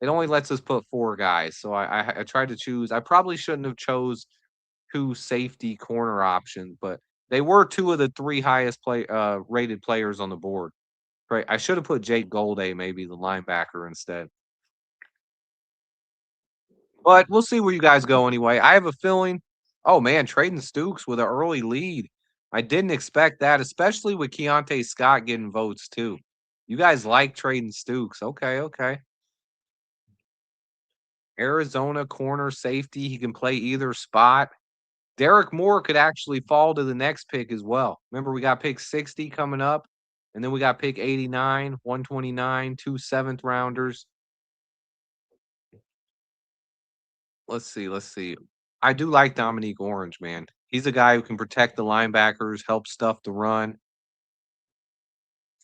4 guys. So I tried to choose. I probably shouldn't have chose 2 safety corner options, but they were 2 of the 3 highest rated players on the board. Right, I should have put Jake Golday, maybe the linebacker instead. But we'll see where you guys go anyway. I have a feeling oh, man, Traden Stukes with an early lead. I didn't expect that, especially with Keontae Scott getting votes too. You guys like Traden Stukes. Okay, okay. Arizona corner safety. He can play either spot. Derek Moore could actually fall to the next pick as well. Remember, we got pick 60 coming up, and then we got pick 89, 129, 2 seventh rounders. Let's see, let's see. I do like Dominique Orange, man. He's a guy who can protect the linebackers, help stuff the run.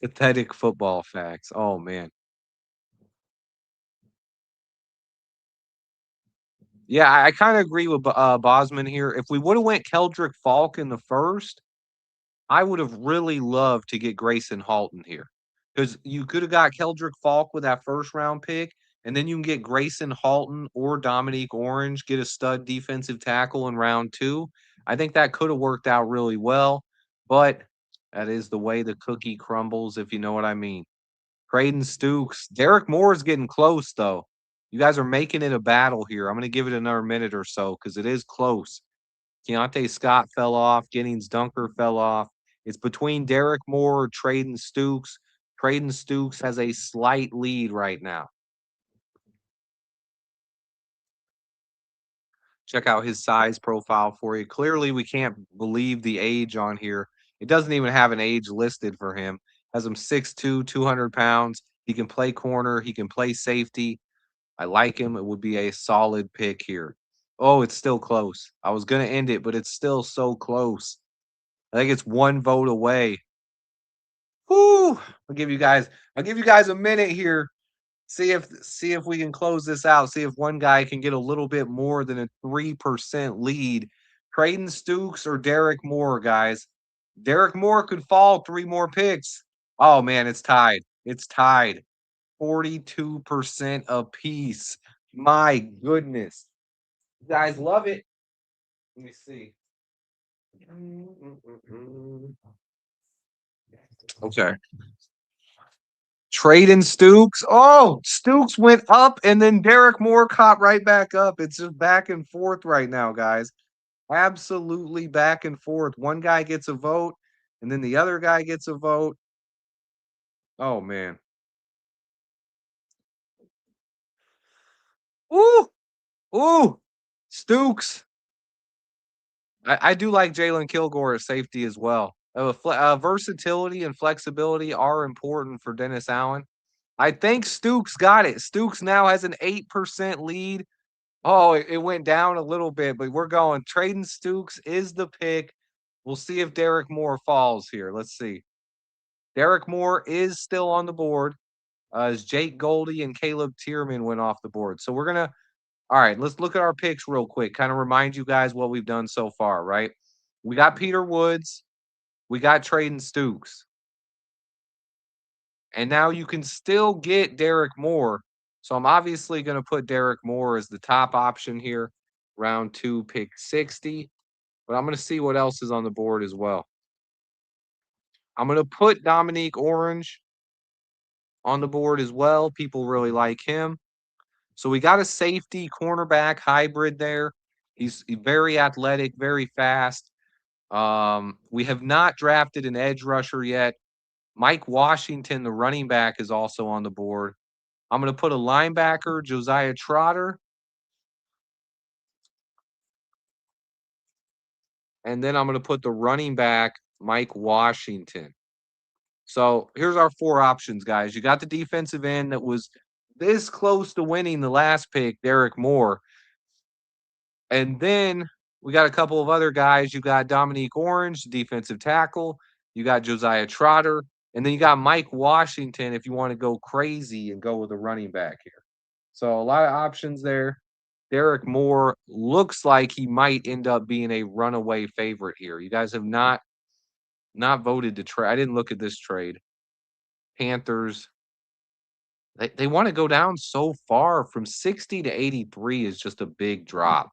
Pathetic football facts. Oh, man. Yeah, I kinda agree with Bosman here. If we woulda went Keldrick Falk in the first, I would have really loved to get Grayson Halton here, because you coulda got Keldrick Falk with that first round pick, and then you can get Grayson Halton or Dominique Orange, get a stud defensive tackle in round 2. I think that coulda worked out really well, but that is the way the cookie crumbles, if you know what I mean. Braden Stukes. Derek Moore is getting close, though. You guys are making it a battle here. I'm gonna give it another minute or so because it is close. Keontae Scott fell off. Gennings Dunker fell off. It's between Derek Moore or Traden Stukes. Traden Stukes has a slight lead right now. Check out his size profile for you. Clearly, we can't believe the age on here. It doesn't even have an age listed for him. Has him 6'2", 200 pounds. He can play corner. He can play safety. I like him. It would be a solid pick here. Oh, it's still close. I was gonna end it, but it's still so close. I think it's 1 vote away. Whoo! I'll give you guys a minute here. See if we can close this out. See if one guy can get a little bit more than a 3% lead. Creighton Stukes or Derek Moore, guys. Derek Moore could fall 3 more picks. Oh man, it's tied. It's tied. 42% apiece. My goodness. You guys love it. Let me see. Okay. Traden Stukes. Oh, Stukes went up and then Derek Moore caught right back up. It's just back and forth right now, guys. Absolutely back and forth. One guy gets a vote and then the other guy gets a vote. Oh, man. Ooh, ooh, Stukes. I do like Jalen Kilgore at safety as well. Versatility and flexibility are important for Dennis Allen. I think Stukes got it. Stukes now has an 8% lead. Oh, it went down a little bit, but we're going. Traden Stukes is the pick. We'll see if Derek Moore falls here. Let's see. Derek Moore is still on the board as Jake Goldie and Caleb Tierman went off the board. So we're going to all right, let's look at our picks real quick. Kind of remind you guys what we've done so far, right? We got Peter Woods, we got Traden Stukes, and now you can still get Derek Moore. So I'm obviously going to put Derek Moore as the top option here, round 2, pick 60. But I'm going to see what else is on the board as well. I'm going to put Dominique Orange on the board as well. People really like him. So we got a safety cornerback hybrid there. He's very athletic, very fast. We have not drafted an edge rusher yet. Mike Washington, the running back, is also on the board. I'm going to put a linebacker, Josiah Trotter. And then I'm going to put the running back, Mike Washington. So here's our four options, guys. You got the defensive end that was this close to winning the last pick, Derek Moore. And then we got a couple of other guys. You got Dominique Orange, defensive tackle. You got Josiah Trotter. And then you got Mike Washington if you want to go crazy and go with a running back here. So a lot of options there. Derek Moore looks like he might end up being a runaway favorite here. You guys have not voted to trade. I didn't look at this trade. Panthers. They want to go down so far from 60 to 83 is just a big drop.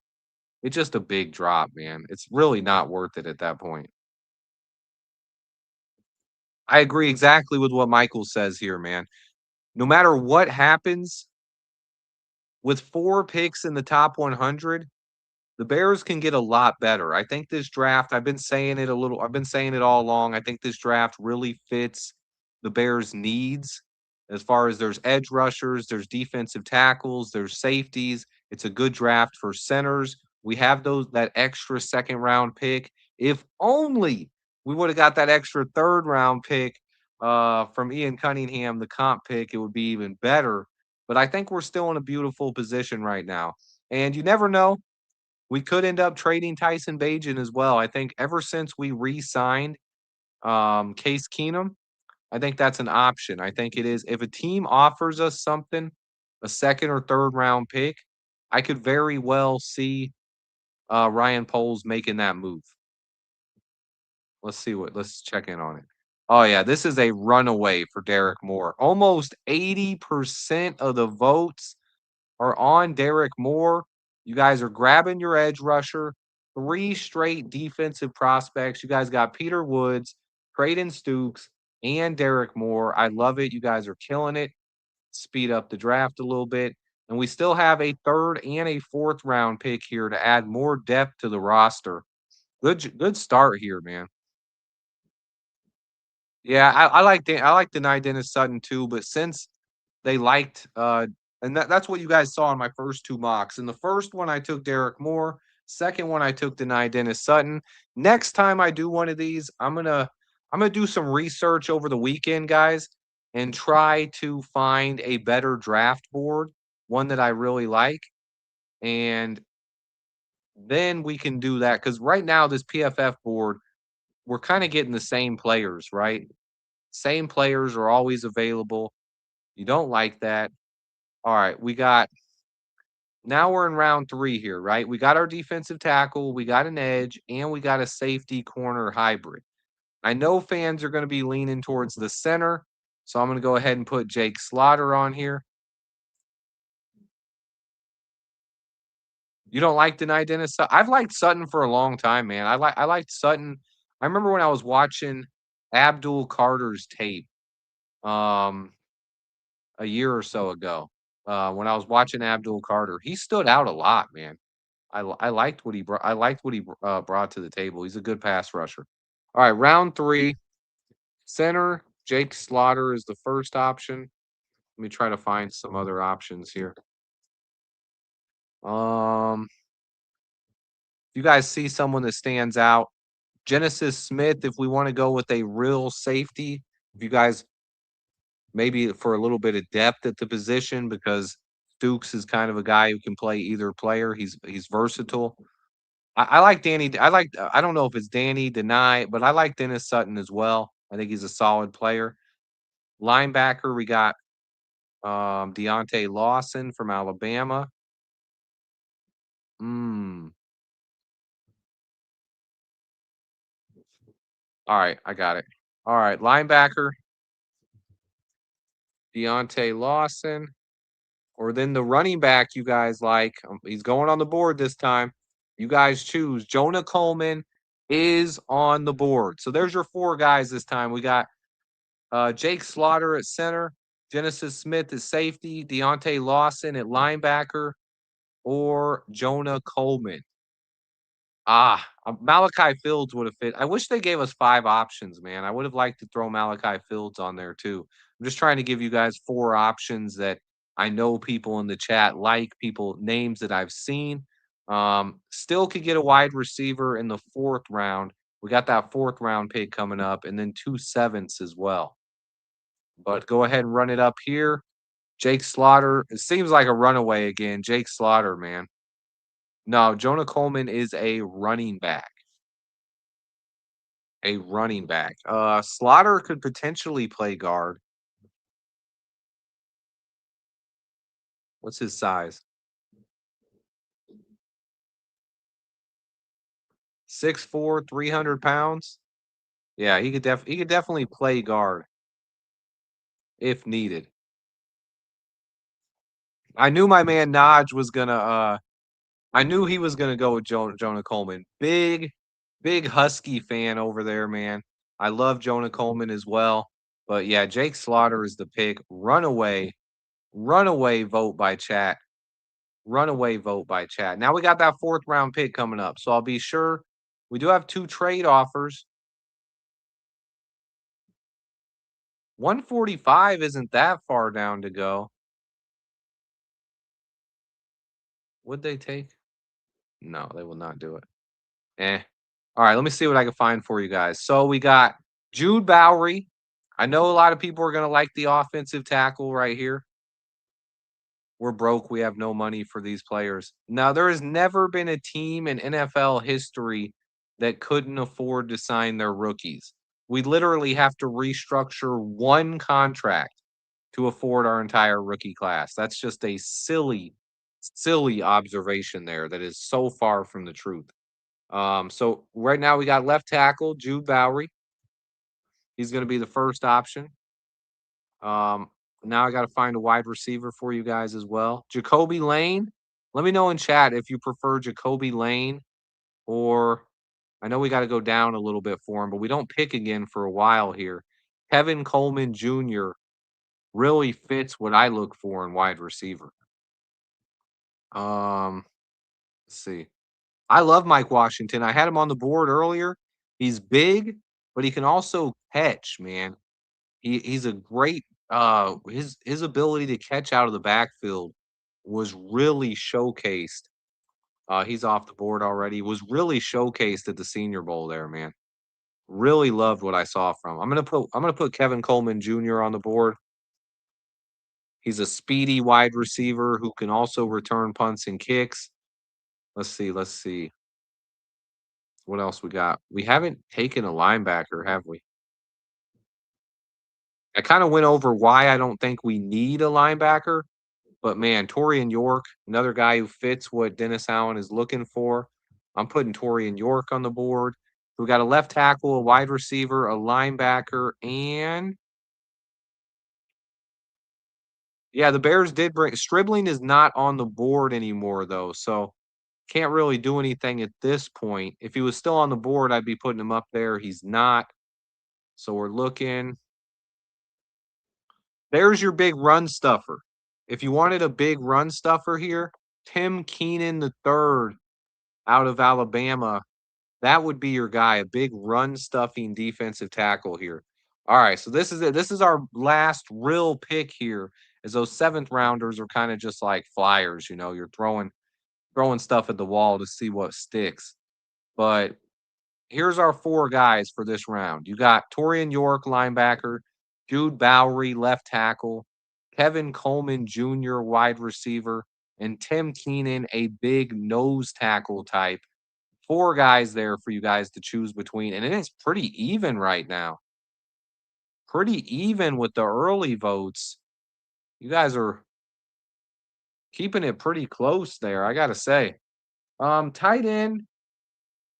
It's just a big drop, man. It's really not worth it at that point. I agree exactly with what Michael says here, man. No matter what happens, with 4 picks in the top 100, the Bears can get a lot better. I think this draft, I've been saying it all along. I think this draft really fits the Bears' needs as far as there's edge rushers, there's defensive tackles, there's safeties. It's a good draft for centers. We have that extra second round pick. If only we would have got that extra third round pick from Ian Cunningham, the comp pick, it would be even better. But I think we're still in a beautiful position right now. And you never know, we could end up trading Tyson Bagent as well. I think ever since we re-signed Case Keenum, I think that's an option. I think it is. If a team offers us something, a second or third round pick, I could very well see Ryan Poles making that move. Let's check in on it. Oh yeah, this is a runaway for Derek Moore. Almost 80% of the votes are on Derek Moore. You guys are grabbing your edge rusher, 3 straight defensive prospects. You guys got Peter Woods, Creighton Stooks, and Derek Moore. I love it. You guys are killing it. Speed up the draft a little bit. And we still have a third and a fourth round pick here to add more depth to the roster. Good start here, man. Yeah, I like Deni Dennis Sutton too, but since they liked and that's what you guys saw in my first 2 mocks. In the first one, I took Derek Moore. Second one, I took Deni Dennis Sutton. Next time I do one of these, I'm gonna do some research over the weekend, guys, and try to find a better draft board, one that I really like, and then we can do that. Because right now, this PFF board, we're kind of getting the same players, right? Same players are always available. You don't like that. All right, now we're in round 3 here, right? We got our defensive tackle, we got an edge, and we got a safety corner hybrid. I know fans are going to be leaning towards the center, so I'm going to go ahead and put Jake Slaughter on here. You don't like Deni Dennis? I've liked Sutton for a long time, man. I liked Sutton. I remember when I was watching Abdul Carter's tape um a year or so ago. When I was watching Abdul Carter, he stood out a lot, man. I liked what he brought. I liked what he brought to the table. He's a good pass rusher. All right, round 3, center. Jake Slaughter is the first option. Let me try to find some other options here. If you guys see someone that stands out, Genesis Smith. If we want to go with a real safety, if you guys maybe for a little bit of depth at the position, because Stooks is kind of a guy who can play either player. He's versatile. I like Danny. I don't know if it's Danny Deny, but I like Dennis Sutton as well. I think he's a solid player. Linebacker, we got Deontay Lawson from Alabama. Mm. All right, I got it. All right, linebacker, Deontay Lawson. Or then the running back you guys like. He's going on the board this time. You guys choose. Jonah Coleman is on the board. So there's your 4 guys this time. We got Jake Slaughter at center, Genesis Smith at safety, Deontay Lawson at linebacker, or Jonah Coleman. Malachi Fields would have fit. I wish they gave us 5 options, man. I would have liked to throw Malachi Fields on there too. I'm just trying to give you guys 4 options that I know people in the chat like, people names that I've seen. Still could get a wide receiver in the 4th round. We got that 4th round pick coming up, and then 2 sevenths as well. But go ahead and run it up here. Jake Slaughter. It seems like a runaway again. Jake Slaughter, man. No, Jonah Coleman is a running back. A running back. Slaughter could potentially play guard. What's his size? 6'4", 300 pounds. Yeah, he could definitely play guard if needed. I knew my man Naj was gonna I knew he was gonna go with Jonah Coleman. Big Husky fan over there, man. I love Jonah Coleman as well. But yeah, Jake Slaughter is the pick. Runaway vote by chat. Runaway vote by chat. Now we got that fourth round pick coming up. So I'll be sure we do have two trade offers. 145 isn't that far down to go. Would they take? No, they will not do it. Eh. All right, let me see what I can find for you guys. So we got Jude Bowery. I know a lot of people are going to like the offensive tackle right here. We're broke. We have no money for these players. Now, there has never been a team in NFL history that couldn't afford to sign their rookies. We literally have to restructure one contract to afford our entire rookie class. That's just a silly observation there that is so far from the truth. So right now we got left tackle Jude Bowery. He's going to be the first option. Um, Now I got to find a wide receiver for you guys as well. Jacoby Lane. Let me know in chat if you prefer Jacoby Lane or I know we got to go down a little bit for him, but we don't pick again for a while here. Kevin Coleman Jr. really fits what I look for in wide receiver. Let's see. I love Mike Washington. I had him on the board earlier. He's big, but he can also catch, man. He's a great his ability to catch out of the backfield was really showcased. He's off the board already. Was really showcased at the Senior Bowl there, man. Really loved what I saw from him. I'm gonna put Kevin Coleman Jr. on the board. He's a speedy wide receiver who can also return punts and kicks. Let's see. What else we got? We haven't taken a linebacker, have we? I kind of went over why I don't think we need a linebacker, but man, Torian York, another guy who fits what Dennis Allen is looking for. I'm putting Torian York on the board. We got a left tackle, a wide receiver, a linebacker, and yeah, the Bears did bring Stribling is not on the board anymore though, so can't really do anything at this point. If he was still on the board, I'd be putting him up there. He's not. So we're looking. There's your big run stuffer. If you wanted a big run stuffer here, Tim Keenan the third out of Alabama, that would be your guy, a big run stuffing defensive tackle here. All right, so this is it. This is our last real pick here, as those seventh rounders are kind of just like flyers. You know, you're throwing stuff at the wall to see what sticks. But here's our four guys for this round. You got Torian York, linebacker, Jude Bowery, left tackle, Kevin Coleman Jr., wide receiver, and Tim Keenan, a big nose tackle type. Four guys there for you guys to choose between, and it is pretty even right now. Pretty even with the early votes. You guys are keeping it pretty close there, I gotta say. Tight end.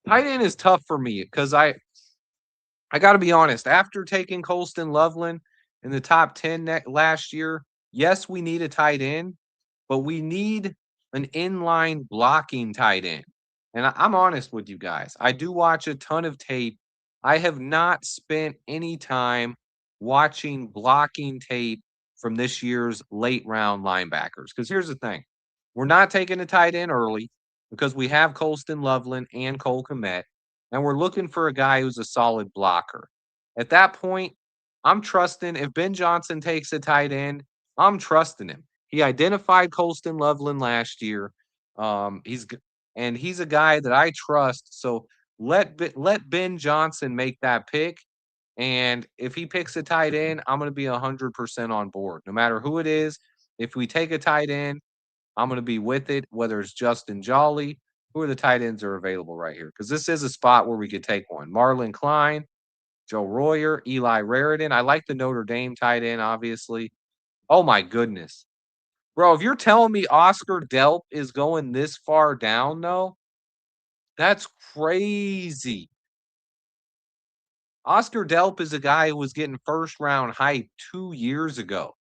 Tight end is tough for me because I got to be honest. After taking Colston Loveland in the top 10 last year, yes, we need a tight end, but we need an inline blocking tight end. And I'm honest with you guys. I do watch a ton of tape. I have not spent any time watching blocking tape from this year's late round linebackers. Because here's the thing we're not taking a tight end early because we have Colston Loveland and Cole Komet and we're looking for a guy who's a solid blocker. At that point, I'm trusting if Ben Johnson takes a tight end, I'm trusting him. He identified Colston Loveland last year. He's and he's a guy that I trust. So let Ben Johnson make that pick, And if he picks a tight end, I'm going to be 100% on board. No matter who it is, if we take a tight end, I'm going to be with it, whether it's Justin Jolly. Who are the tight ends that are available right here? Because this is a spot where we could take one. Marlon Klein, Joe Royer, Eli Raritan. I like the Notre Dame tight end, obviously. Oh my goodness. Bro, if you're telling me Oscar Delp is going this far down, though, that's crazy. Oscar Delp is a guy who was getting first round hype 2 years ago.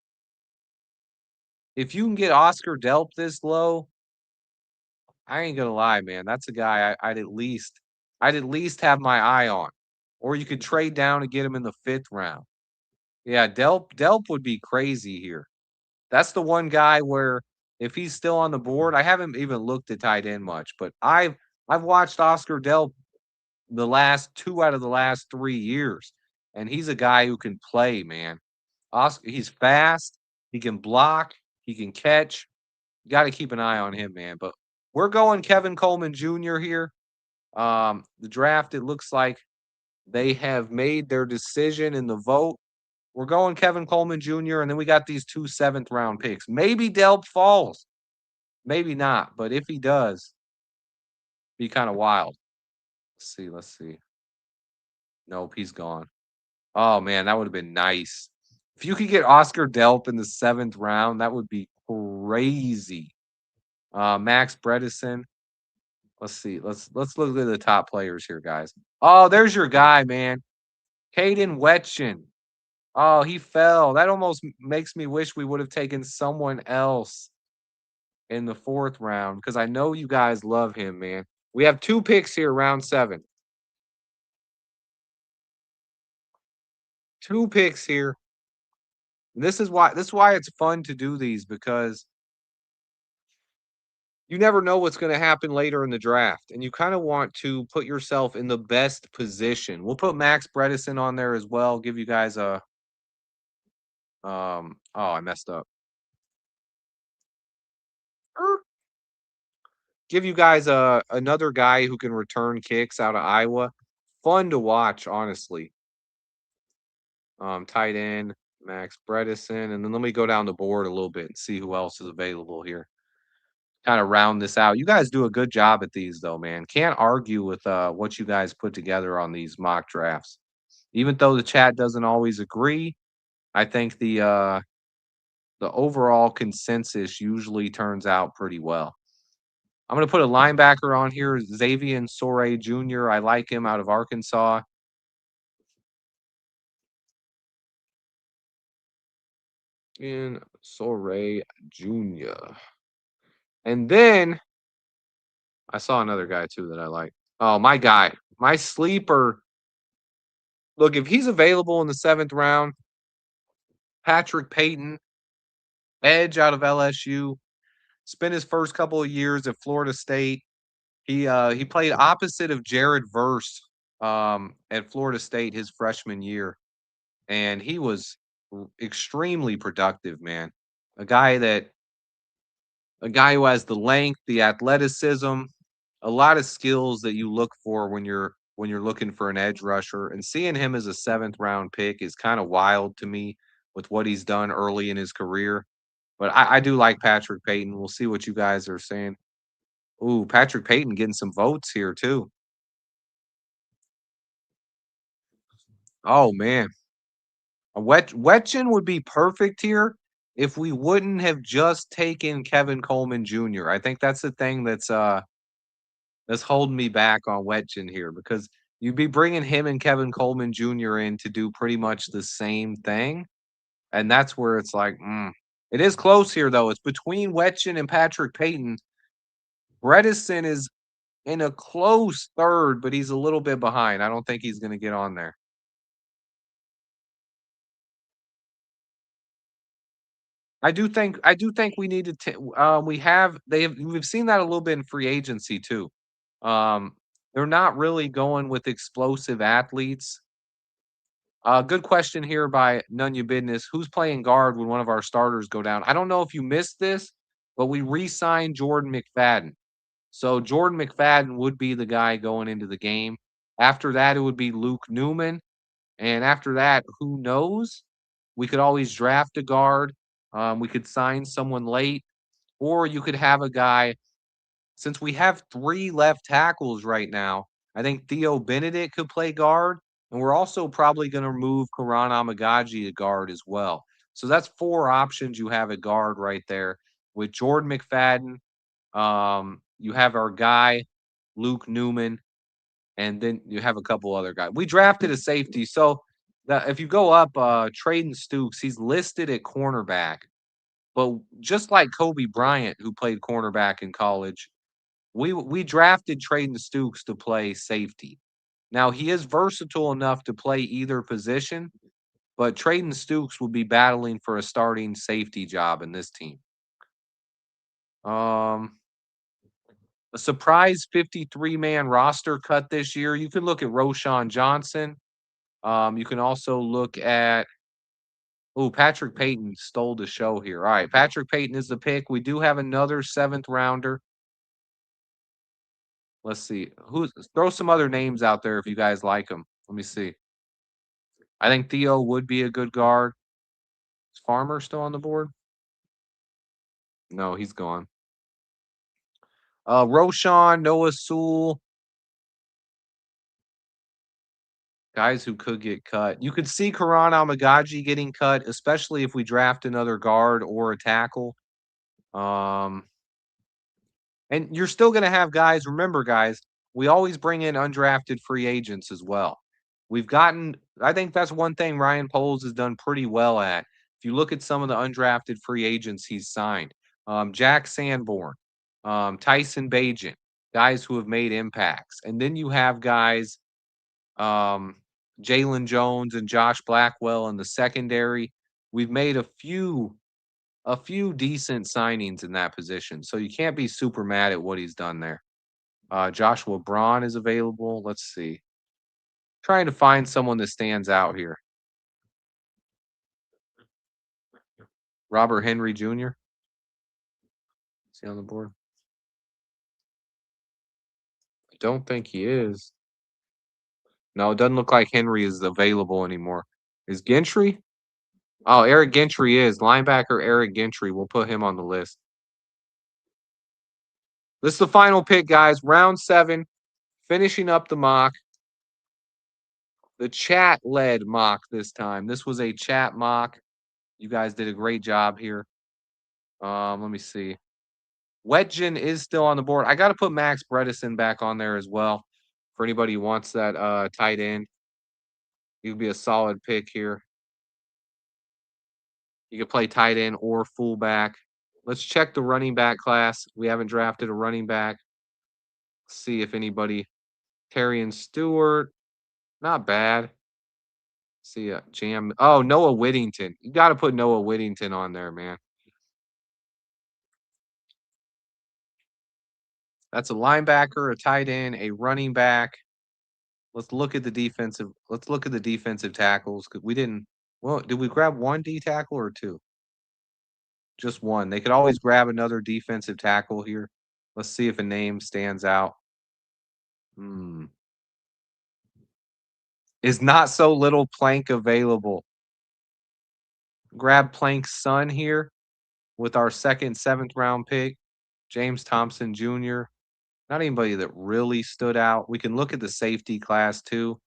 If you can get Oscar Delp this low, I ain't gonna lie, man. That's a guy I'd at least have my eye on. Or you could trade down and get him in the fifth round. Yeah, Delp would be crazy here. That's the one guy where if he's still on the board, I haven't even looked at tight end much, but I've watched Oscar Delp the last 2 out of the last 3 years, and he's a guy who can play, man. He's fast, he can block, he can catch. You gotta keep an eye on him, man, but we're going Kevin Coleman Jr. here. The draft, it looks like they have made their decision in the vote. We're going Kevin Coleman Jr., and then we got these 2 seventh-round picks. Maybe Delp falls, maybe not, but if he does, be kinda wild. Let's see. Nope, he's gone. Oh, man, that would've been nice. If you could get Oscar Delp in the 7th round, that would be crazy. Max Bredesen. Let's see. Let's look at the top players here, guys. Oh, there's your guy, man. Caden Wetchin. Oh, he fell. That almost makes me wish we would have taken someone else in the 4th round because I know you guys love him, man. We have 2 picks here, round 7. 2 picks here. This is why it's fun to do these because you never know what's gonna happen later in the draft, and you kinda want to put yourself in the best position. We'll put Max Bredesen on there as well, give you guys a, oh, I messed up. Er, Give you guys another guy who can return kicks out of Iowa. Fun to watch, honestly. Tight end, Max Bredesen, and then let me go down the board a little bit and see who else is available here. Kinda round this out. You guys do a good job at these though, man. Can't argue with, what you guys put together on these mock drafts. Even though the chat doesn't always agree, I think the overall consensus usually turns out pretty well. I'm gonna put a linebacker on here, Xavier Sore Jr. I like him out of Arkansas. In Sore Jr. And then I saw another guy too that I like. Oh, my guy, my sleeper. Look, if he's available in the 7th round, Patrick Payton, edge out of LSU, spent his first couple of years at Florida State. He played opposite of Jared Verse at Florida State his freshman year, and he was extremely productive, man. A guy that a guy who has the length, the athleticism, a lot of skills that you look for when you're looking for an edge rusher. And seeing him as a 7th round pick is kind of wild to me with what he's done early in his career. But I do like Patrick Payton. We'll see what you guys are saying. Ooh, Patrick Payton getting some votes here too. Oh man, Wetchin would be perfect here if we wouldn't have just taken Kevin Coleman Jr. I think that's the thing that's holding me back on Wetchin here because you'd be bringing him and Kevin Coleman Jr. in to do pretty much the same thing, and that's where it's like, It is close here though. It's between Wetchin and Patrick Payton. Bredesen is in a close 3rd, but he's a little bit behind. I don't think he's gonna get on there. I do think we need to we've seen that a little bit in free agency too. They're not really going with explosive athletes. Good question here by None You Business. Who's playing guard when one of our starters go down? I don't know if you missed this, but we re-signed Jordan McFadden. So Jordan McFadden would be the guy going into the game. After that, it would be Luke Newman. And after that, who knows? We could always draft a guard. We could sign someone late, or you could have a guy. Since we have 3 left tackles right now, I think Theo Benedict could play guard, and we're also probably gonna move Karan Amagaji to guard as well. So that's 4 options you have at guard right there with Jordan McFadden, you have our guy, Luke Newman, and then you have a couple other guys. We drafted a safety, so if you go up, Trayden Stukes, he's listed at cornerback, but just like Kobe Bryant, who played cornerback in college, we drafted Trayden Stukes to play safety. Now he is versatile enough to play either position, but Trayden Stukes will be battling for a starting safety job in this team. Um, a surprise 53-man roster cut this year. You can look at Roshan Johnson. You can also look at Patrick Payton stole the show here. All right, Patrick Payton is the pick. We do have another 7th rounder. Let's see. Who's throw some other names out there if you guys like them. Let me see. I think Theo would be a good guard. Is Farmer still on the board? No, he's gone. Roshan, Noah Sewell, guys who could get cut. You could see Karan Almagaji getting cut, especially if we draft another guard or a tackle. Um, and you're still going to have guys. Remember, guys, we always bring in undrafted free agents as well. I think that's one thing Ryan Poles has done pretty well at. If you look at some of the undrafted free agents he's signed, Jack Sanborn, Tyson Bagent, guys who have made impacts. And then you have guys, um, Jalen Jones and Josh Blackwell in the secondary. We've made a few decent signings in that position. So you can't be super mad at what he's done there. Joshua Braun is available. Let's see. Trying to find someone that stands out here. Robert Henry Jr. Is he on the board? I don't think he is. No, it doesn't look like Henry is available anymore. Is Gentry? Oh, Eric Gentry is. Linebacker Eric Gentry. We'll put him on the list. This is the final pick, guys. Round 7. Finishing up the mock. The chat led mock this time. This was a chat mock. You guys did a great job here. Let me see. Wetjen is still on the board. I got to put Max Bredesen back on there as well for anybody who wants that tight end. He would be a solid pick here. You could play tight end or fullback. Let's check the running back class. We haven't drafted a running back. See if anybody. Terrion Stewart, not bad. See ya, Jam. Oh, Noah Whittington. You got to put Noah Whittington on there, man. That's a linebacker, a tight end, a running back. Let's look at the defensive. Let's look at the defensive tackles because we didn't. Well, did we grab one D tackle or two? Just one. They could always grab another defensive tackle here. Let's see if a name stands out. Hmm. Is not so little Plank available? Grab Plank's son here with our second, 7th round pick, James Thompson Jr. Not anybody that really stood out. We can look at the safety class too.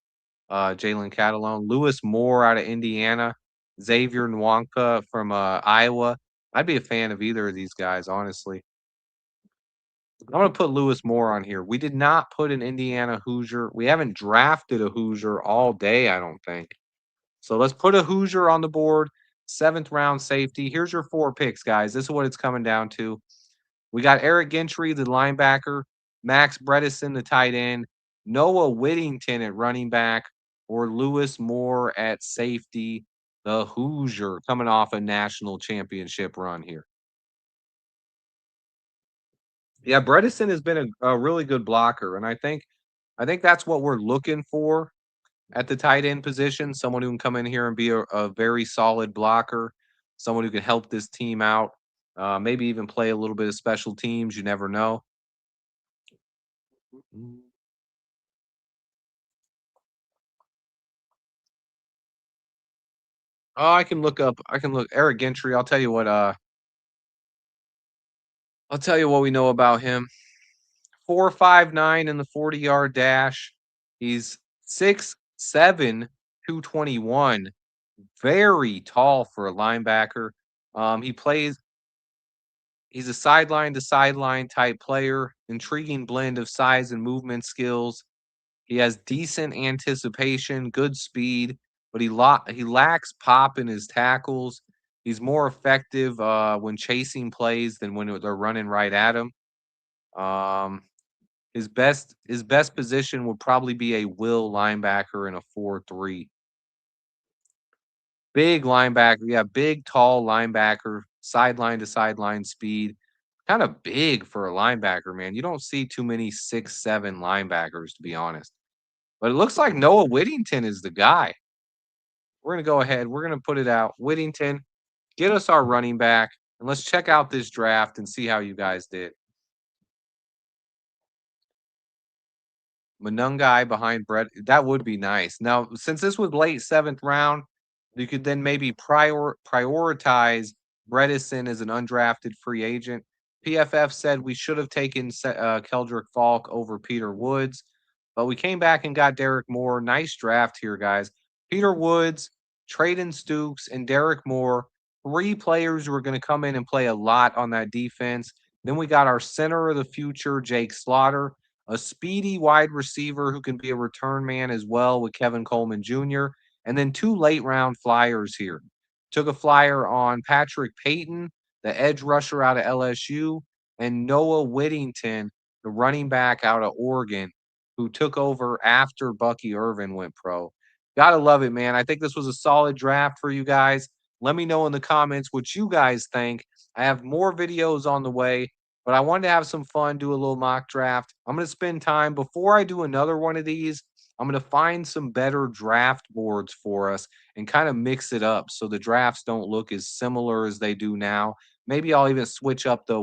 Jalen Catalone, Lewis Moore out of Indiana, Xavier Nwanka from Iowa. I'd be a fan of either of these guys, honestly. I'm gonna put Lewis Moore on here. We did not put an Indiana Hoosier. We haven't drafted a Hoosier all day, I don't think. So let's put a Hoosier on the board. 7th round safety. Here's your 4 picks, guys. This is what it's coming down to. We got Eric Gentry, the linebacker, Max Bredesen, the tight end, Noah Whittington at running back, or Lewis Moore at safety, the Hoosier coming off a national championship run here. Yeah, Bredesen has been a really good blocker, and I think that's what we're looking for at the tight end position. Someone who can come in here and be a very solid blocker, someone who can help this team out, maybe even play a little bit of special teams. You never know. Oh, I can look Eric Gentry. I'll tell you what we know about him. 4.59 in the 40-yard dash. He's 6'7", 221. Very tall for a linebacker. He plays He's a sideline to sideline type player, intriguing blend of size and movement skills. He has decent anticipation, good speed, but he lacks pop in his tackles. He's more effective when chasing plays than when they're running right at him. Um, his best position would probably be a will linebacker in a 4-3. Big linebacker, yeah, big, tall linebacker, sideline to sideline speed. Kinda big for a linebacker, man. You don't see too many 6'7" linebackers, to be honest. But it looks like Noah Whittington is the guy. We're gonna go ahead, we're gonna put it out. Whittington, get us our running back, and let's check out this draft and see how you guys did. Monungai behind Brett, that would be nice. Now, since this was late 7th round, you could then maybe prioritize Bredesen as an undrafted free agent. PFF said we should have taken Keldrick Falk over Peter Woods, but we came back and got Derek Moore. Nice draft here, guys. Peter Woods, Traden Stukes, and Derek Moore, 3 players who are going to come in and play a lot on that defense. Then we got our center of the future, Jake Slaughter, a speedy wide receiver who can be a return man as well with Kevin Coleman Jr., and then 2 late round flyers here. Took a flyer on Patrick Payton, the edge rusher out of LSU, and Noah Whittington, the running back out of Oregon, who took over after Bucky Irvin went pro. Gotta love it, man. I think this was a solid draft for you guys. Let me know in the comments what you guys think. I have more videos on the way, but I wanted to have some fun, do a little mock draft. I'm going to spend time before I do another one of these. I'm going to find some better draft boards for us and kind of mix it up so the drafts don't look as similar as they do now. Maybe I'll even switch up the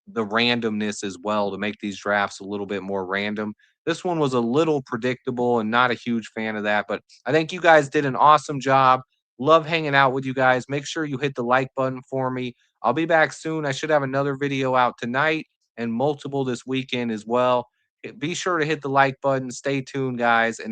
randomness as well to make these drafts a little bit more random. This one was a little predictable and not a huge fan of that, but I think you guys did an awesome job. Love hanging out with you guys. Make sure you hit the like button for me. I'll be back soon. I should have another video out tonight and multiple this weekend as well. Be sure to hit the like button. Stay tuned, guys. And